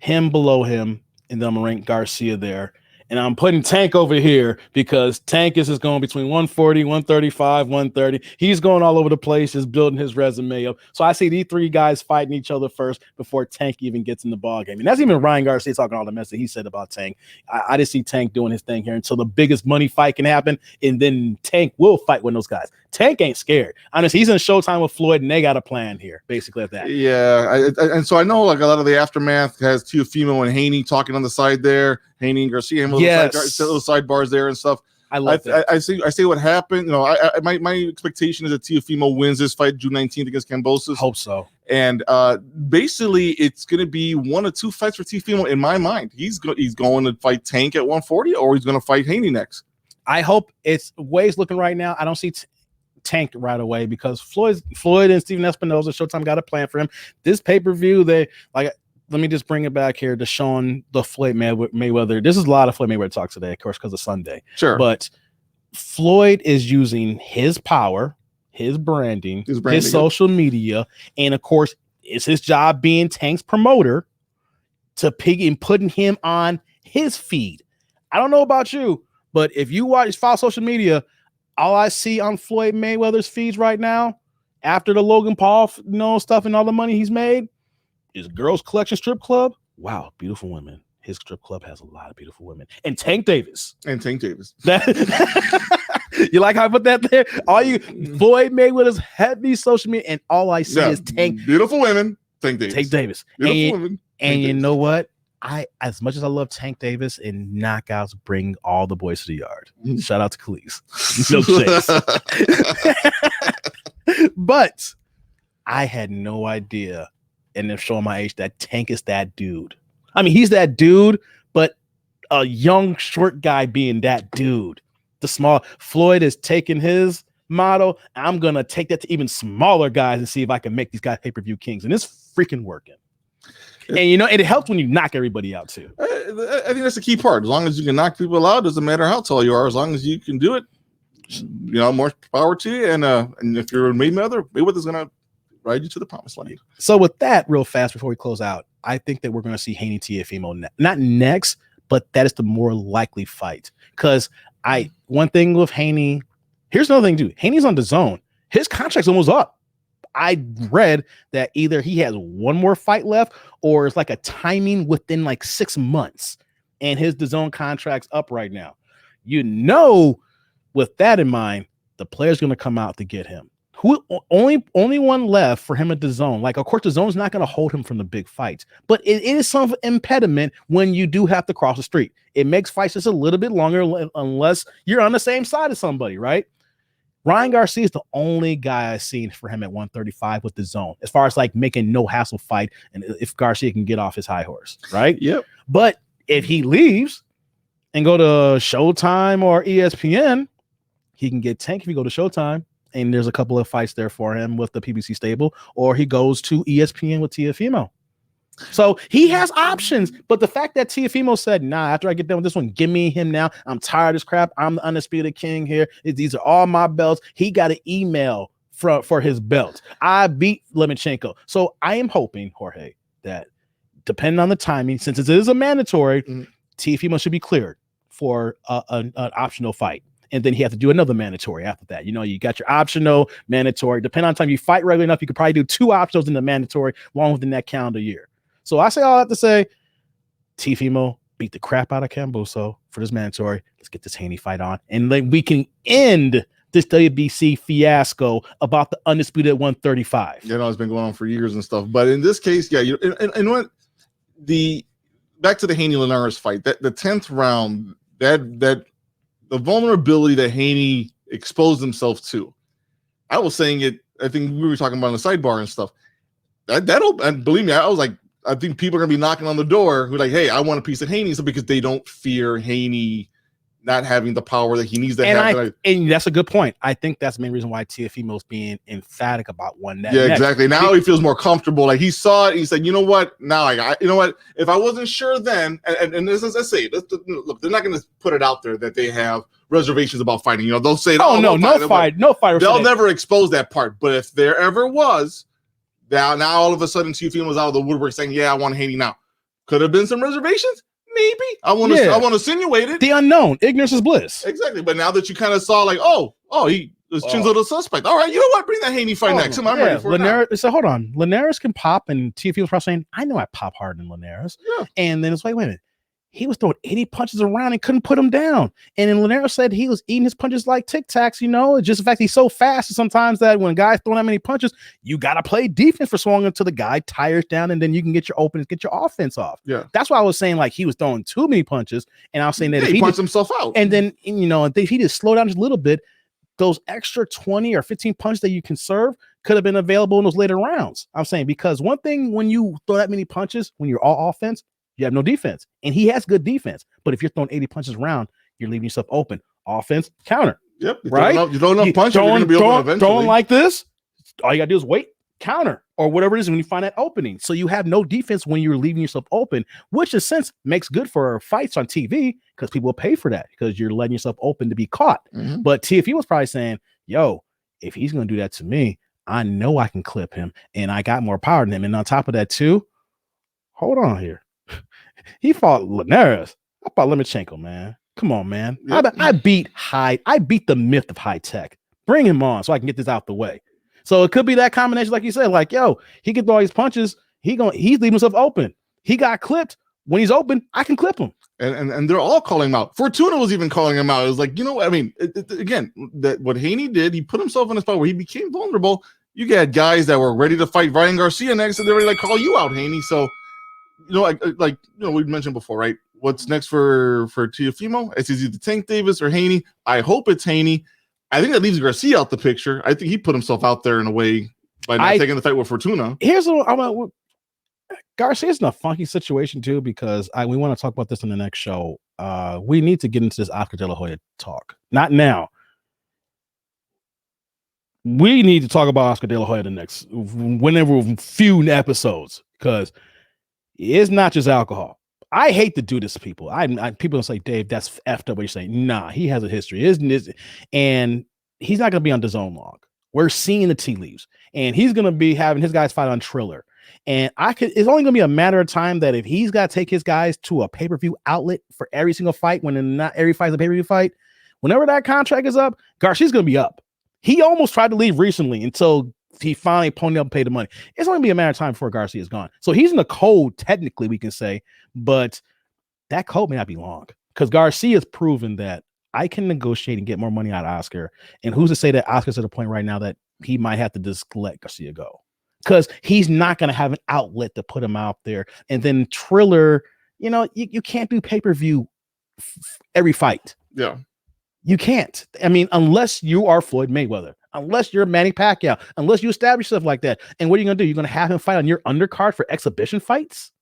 him below him, and then I'm gonna rank Garcia there. And I'm putting Tank over here because Tank is just going between 140, 135, 130. He's going all over the place, just building his resume up. So I see these three guys fighting each other first before Tank even gets in the ball game. And that's even Ryan Garcia talking all the mess that he said about Tank. I just see Tank doing his thing here until the biggest money fight can happen, and then Tank will fight with those guys. Tank ain't scared. Honestly, he's in Showtime with Floyd, and they got a plan here, basically at that. Yeah, and so I know like a lot of the aftermath has Teofimo and Haney talking on the side there. Haney and Garcia, little sidebars there and stuff. I love that. I see what happened. You know, my expectation is that Teofimo wins this fight June 19th against Kambosos. Hope so. And basically, it's going to be 1 or 2 fights for Teofimo in my mind. He's going to fight Tank at 140, or he's going to fight Haney next. I hope it's ways looking right now. I don't see Tank right away because Floyd and Steven Espinosa, Showtime got a plan for him. This pay-per-view, let me just bring it back here to showing the Floyd Mayweather. This is a lot of Floyd Mayweather talk today, of course, because of Sunday. Sure. But Floyd is using his power, his branding, his social media, and of course, it's his job being Tank's promoter to pig and putting him on his feed. I don't know about you, but if you follow social media, all I see on Floyd Mayweather's feeds right now, after the Logan Paul stuff and all the money he's made, is Girls Collection Strip Club. Wow, beautiful women. His strip club has a lot of beautiful women. And Tank Davis. You like how I put that there? Floyd Mayweather's heavy social media, and all I see is Tank. Beautiful women. Tank Davis. And you know what? As much as I love Tank Davis, and knockouts bring all the boys to the yard. Shout out to Khalees. No chase. But I had no idea, and they're showing my age, that Tank is that dude. I mean, he's that dude, but a young, short guy being that dude. The small Floyd is taking his model. I'm going to take that to even smaller guys and see if I can make these guys pay-per-view kings. And it's freaking working. And, it helps when you knock everybody out, too. I think that's the key part. As long as you can knock people out, doesn't matter how tall you are. As long as you can do it, more power to you. And if you're a Mayweather's going to ride you to the promised land. So with that, real fast, before we close out, I think that we're going to see Haney Teofimo not next, but that is the more likely fight. Because one thing with Haney, here's another thing, dude. Haney's on the zone. His contract's almost up. I read that either he has one more fight left, or it's like a timing within like 6 months, and his DAZN contract's up right now. With that in mind, the player's going to come out to get him. Who only one left for him at DAZN. Like, of course, DAZN's not going to hold him from the big fights, but it is some impediment when you do have to cross the street. It makes fights just a little bit longer unless you're on the same side of somebody, right? Ryan Garcia is the only guy I've seen for him at 135 with DAZN, as far as like making no hassle fight, and if Garcia can get off his high horse, right? Yep. But if he leaves and go to Showtime or ESPN, he can get Tank if he go to Showtime. And there's a couple of fights there for him with the PBC stable, or he goes to ESPN with Teofimo. So he has options. But the fact that Teofimo said, nah, after I get done with this one, give me him now. I'm tired of this crap. I'm the undisputed king here. These are all my belts. He got an email for his belt. I beat Lomachenko. So I am hoping, Jorge, that depending on the timing, since it is a mandatory, Teofimo should be cleared for an optional fight. And then he has to do another mandatory after that. You got your optional, mandatory. Depending on the time you fight regularly enough, you could probably do 2 optionals in the mandatory long within that calendar year. So I say all that to say, Teofimo beat the crap out of Kambosos for this mandatory. Let's get this Haney fight on. And then we can end this WBC fiasco about the undisputed 135. It's been going on for years and stuff. But in this case, and what back to the Haney Linares fight, that the 10th round, that the vulnerability that Haney exposed himself to. I was saying it, I think we were talking about in the sidebar and stuff. And believe me, I was like, I think people are going to be knocking on the door who are like, hey, I want a piece of Haney, because they don't fear Haney not having the power that he needs to have. And that's a good point. I think that's the main reason why Teofimo's being emphatic about one next. Yeah, exactly. Now he feels more comfortable. Like he saw it. He said, you know what? Now if I wasn't sure then, and this is, let's say, look, they're not going to put it out there that they have reservations about fighting. They'll say, no fight. They'll never expose that part. But if there ever was, now all of a sudden Teofimo was out of the woodwork saying, yeah, I want Haney now. Could have been some reservations. Maybe. I want to insinuate it. The unknown. Ignorance is bliss. Exactly. But now that you kind of saw like, he was Chinzo the suspect. All right, you know what? Bring that Haney fight next. I'm ready for Linares, it. So hold on. Linares can pop, and TFE was probably saying, I know I pop hard in Linares. Yeah. And then it's like, wait a minute. He was throwing 80 punches around and couldn't put him down. And then Linares said he was eating his punches like Tic Tacs, It's just the fact he's so fast sometimes that when a guy's throwing that many punches, you got to play defense for so long until the guy tires down, and then you can get your open, get your offense off. Yeah. That's why I was saying like he was throwing too many punches. And I was saying that if he punched himself out. And then, if he just slow down just a little bit, those extra 20 or 15 punches that you can serve could have been available in those later rounds. I'm saying, because one thing when you throw that many punches, when you're all offense, you have no defense. And he has good defense. But if you're throwing 80 punches around, you're leaving yourself open. Offense, counter. Yep. Right? You throw enough punches, you're going to be open eventually. Throwing like this, all you got to do is wait, counter, or whatever it is when you find that opening. So you have no defense when you're leaving yourself open, which in a sense makes good for fights on TV because people will pay for that because you're letting yourself open to be caught. Mm-hmm. But TFE was probably saying, yo, if he's going to do that to me, I know I can clip him and I got more power than him. And on top of that too, hold on here. He fought Linares. I fought Lomachenko, man. Come on, man. Yep. I beat the myth of high tech. Bring him on so I can get this out the way. So it could be that combination, like you said, like, yo, he can throw all these punches. He's leaving himself open. He got clipped. When he's open, I can clip him. And they're all calling him out. Fortuna was even calling him out. It was like, again, that what Haney did, he put himself in a spot where he became vulnerable. You got guys that were ready to fight Ryan Garcia next, and they're ready to call you out, Haney. So, we mentioned before, right? What's next for Teofimo? It's either Tank Davis or Haney. I hope it's Haney. I think that leaves Garcia out the picture. I think he put himself out there in a way by not taking the fight with Fortuna. Here's what Garcia's in a funky situation too, because we want to talk about this in the next show. We need to get into this Oscar De La Hoya talk. Not now. We need to talk about Oscar De La Hoya whenever few episodes, because it's not just alcohol. I hate to do this to people. People don't say, Dave, that's effed up what you're saying. Nah, he has a history, isn't it? And he's not going to be on DAZN long. We're seeing the tea leaves, and he's going to be having his guys fight on Triller. And it's only going to be a matter of time that if he's got to take his guys to a pay-per-view outlet for every single fight, when not every fight is a pay-per-view fight, whenever that contract is up, Garcia's going to be up. He almost tried to leave recently until he finally ponied up and paid the money. It's only going to be a matter of time before Garcia is gone. So he's in the cold, technically, we can say, but that cold may not be long, because Garcia has proven that I can negotiate and get more money out of Oscar. And who's to say that Oscar's at a point right now that he might have to just let Garcia go, because he's not going to have an outlet to put him out there. And then Triller, you can't do pay-per-view every fight. Yeah. You can't. I mean, unless you are Floyd Mayweather, unless you're Manny Pacquiao, unless you establish stuff like that. And what are you going to do? You're going to have him fight on your undercard for exhibition fights?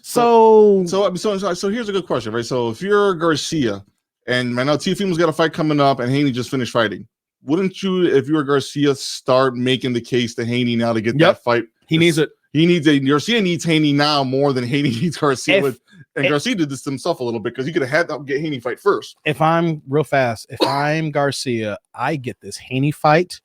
So here's a good question, right? So if you're Garcia, and I know Teofimo's got a fight coming up, and Haney just finished fighting, wouldn't you, if you were Garcia, start making the case to Haney now to get that fight? He needs it. Garcia needs Haney now more than Haney needs Garcia. Garcia did this to himself a little bit, because he could have had to get Haney fight first. If I'm Garcia, I get this Haney fight.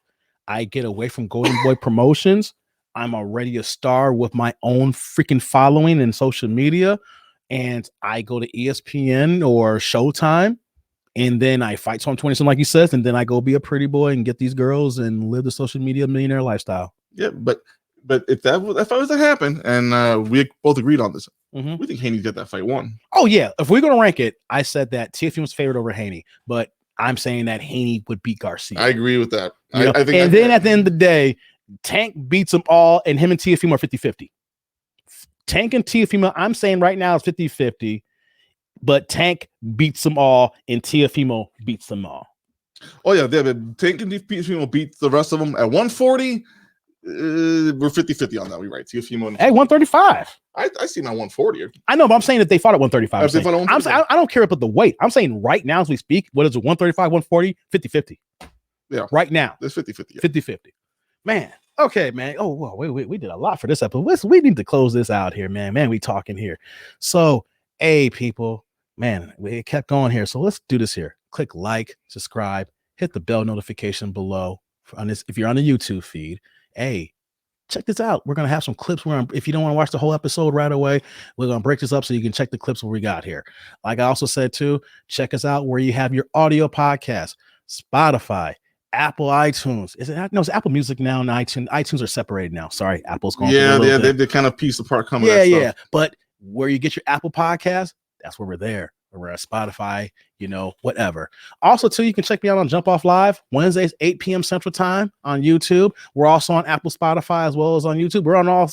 I get away from Golden Boy Promotions. I'm already a star with my own freaking following in social media. And I go to ESPN or Showtime. And then I fight Storm 20, like he says. And then I go be a pretty boy and get these girls and live the social media millionaire lifestyle. Yeah, but if that was to happen, and we both agreed on this, we think Haney's got that fight won. Oh yeah, if we're gonna rank it, I said that Teofimo was favored over Haney, but I'm saying that Haney would beat Garcia. I agree with that. I think. And then at the end of the day, Tank beats them all, and him and Teofimo are 50-50. Tank and Teofimo, I'm saying right now, is 50-50, but Tank beats them all, and Teofimo beats them all. Oh yeah, but Tank and Teofimo beat the rest of them at 140. We're 50-50 on that. We're right. Teofimo at 135. I see him at 140. I know, but I'm saying that they fought at 135. I don't care about the weight. I'm saying right now as we speak, what is it, 135, 140, 50-50. Yeah. Right now. It's 50-50. Yeah. 50-50. Man. Okay, man. Oh, well, we did a lot for this episode. We need to close this out here, man. Man, we talking here. So, hey, people, man, we kept going here. So let's do this here. Click like, subscribe, hit the bell notification below on this if you're on the YouTube feed. Hey, check this out. We're going to have some clips where if you don't want to watch the whole episode right away, we're going to break this up so you can check the clips what we got here. Like I also said too, check us out where you have your audio podcast, Spotify, Apple iTunes. Is it? No, it's Apple Music now and iTunes. iTunes are separated now. Sorry, Apple's going through a little bit. They kind of piece apart coming. Yeah. But where you get your Apple podcast, that's where we're there. We're at Spotify, whatever. Also, too, you can check me out on Jump Off Live Wednesdays, 8 p.m. Central Time on YouTube. We're also on Apple, Spotify, as well as on YouTube. We're on all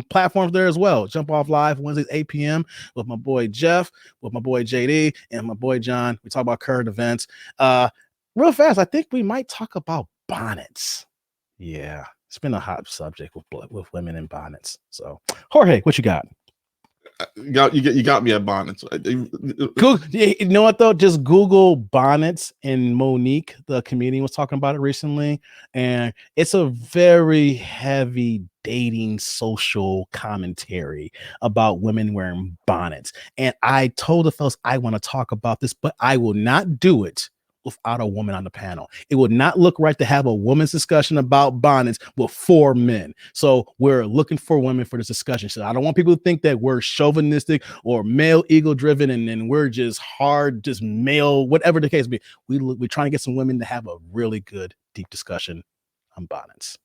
platforms there as well. Jump Off Live Wednesdays, 8 p.m. with my boy Jeff, with my boy JD, and my boy John. We talk about current events. Real fast, I think we might talk about bonnets. Yeah, it's been a hot subject with women in bonnets. So, Jorge, what you got? You got me at bonnets. Google, you know what though? Just Google bonnets, and Monique, the comedian, was talking about it recently, and it's a very heavy dating social commentary about women wearing bonnets. And I told the fellas I want to talk about this, but I will not do it without a woman on the panel. It would not look right to have a woman's discussion about bonnets with 4 men. So we're looking for women for this discussion. So I don't want people to think that we're chauvinistic or male ego driven and then we're just hard, just male, whatever the case be. We're trying to get some women to have a really good, deep discussion on bonnets.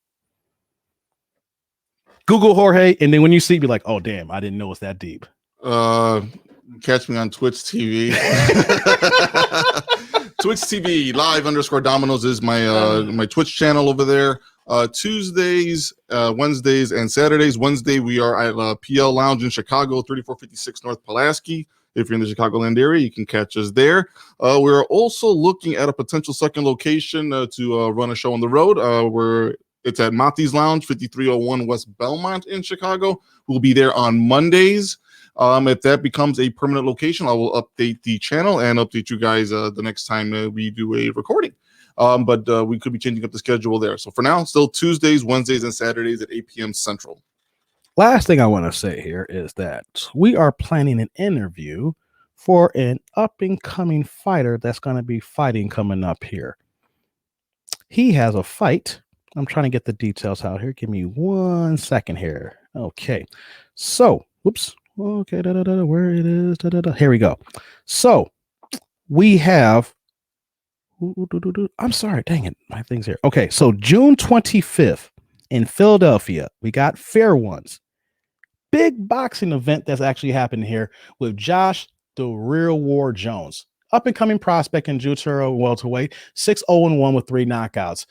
Google Jorge, and then when you see, be like, oh damn, I didn't know it's that deep. Catch me on Twitch TV. Twitch TV live_Dominoes is my Twitch channel over there. Tuesdays, Wednesdays, and Saturdays. Wednesday we are at PL Lounge in Chicago, 3456 North Pulaski. If you're in the Chicagoland area, you can catch us there. We're also looking at a potential second location to run a show on the road. It's at Monty's Lounge, 5301 West Belmont in Chicago. We'll be there on Mondays. If that becomes a permanent location, I will update the channel and update you guys the next time we do a recording. But we could be changing up the schedule there. So for now, still Tuesdays, Wednesdays, and Saturdays at 8 p.m. Central. Last thing I want to say here is that we are planning an interview for an up-and-coming fighter that's going to be fighting coming up here. He has a fight. I'm trying to get the details out here. Give me 1 second here. Okay. So, whoops. Okay, where it is. Here we go. So we have. I'm sorry, dang it, my thing's here. Okay, so June 25th in Philadelphia, we got Fair Ones, big boxing event that's actually happening here with Josh the Real War Jones, up and coming prospect in Jiu-Jitsu welterweight, 6-0-1 with 3 knockouts.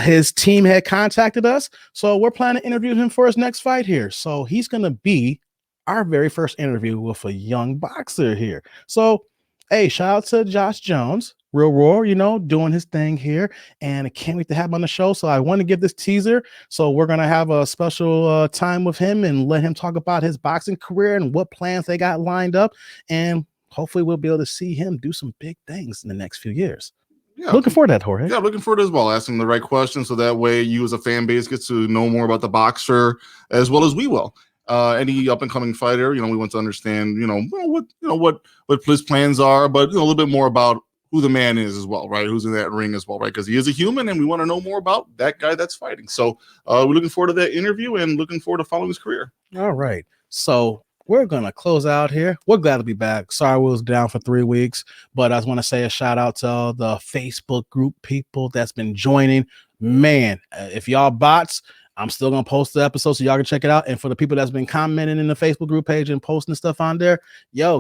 His team had contacted us, so we're planning to interview him for his next fight here. So he's gonna be our very first interview with a young boxer here. So, hey, shout out to Josh Jones, Real Roar, doing his thing here. And I can't wait to have him on the show. So I want to give this teaser. So we're going to have a special time with him and let him talk about his boxing career and what plans they got lined up. And hopefully we'll be able to see him do some big things in the next few years. Yeah, looking forward to that, Jorge. Yeah, looking forward as well. Asking the right questions so that way you as a fan base gets to know more about the boxer as well as we will. Any up and coming fighter, we want to understand, what his plans are, but a little bit more about who the man is as well, right? Who's in that ring as well, right? Because he is a human, and we want to know more about that guy that's fighting. So we're looking forward to that interview and looking forward to following his career. All right, so we're gonna close out here. We're glad to be back. Sorry we was down for 3 weeks, but I just want to say a shout out to all the Facebook group people that's been joining. Man, if y'all bots, I'm still going to post the episode so y'all can check it out. And for the people that's been commenting in the Facebook group page and posting stuff on there,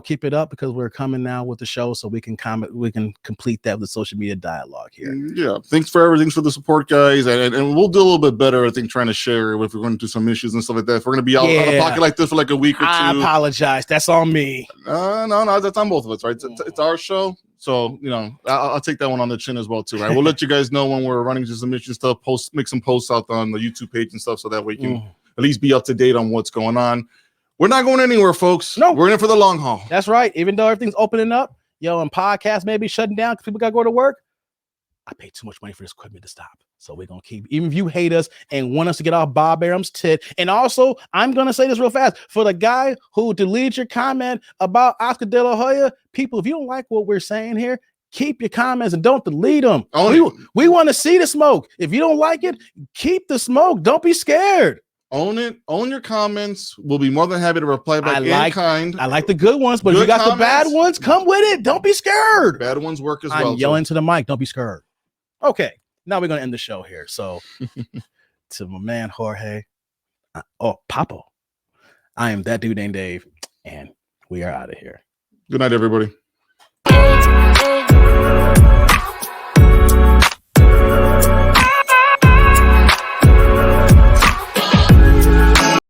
keep it up because we're coming now with the show so we can complete that with social media dialogue here. Yeah. Thanks for everything for the support, guys. And we'll do a little bit better, I think, trying to share if we're going to do some issues and stuff like that. If we're going to be out of pocket like this for like a week or two. I apologize. That's on me. No, that's on both of us, right? It's our show. So, I'll take that one on the chin as well, too, right? We'll let you guys know when we're running just some mission stuff, make some posts out on the YouTube page and stuff so that way you can at least be up to date on what's going on. We're not going anywhere, folks. No. We're in it for the long haul. That's right. Even though everything's opening up, and podcasts may be shutting down because people got to go to work, I paid too much money for this equipment to stop. So we're going to keep, even if you hate us and want us to get off Bob Arum's tit. And also, I'm going to say this real fast. For the guy who deleted your comment about Oscar De La Hoya, people, if you don't like what we're saying here, keep your comments and don't delete them. We want to see the smoke. If you don't like it, keep the smoke. Don't be scared. Own it. Own your comments. We'll be more than happy to reply back in kind. I like the good ones, but if Good you got the bad comments, ones, come with it. Don't be scared. Bad ones work as I'm well. yelling to the mic. Don't be scared. Okay, now we're gonna end the show here. So, to my man Jorge, Papo, I am that dude named Dave, and we are out of here. Good night, everybody.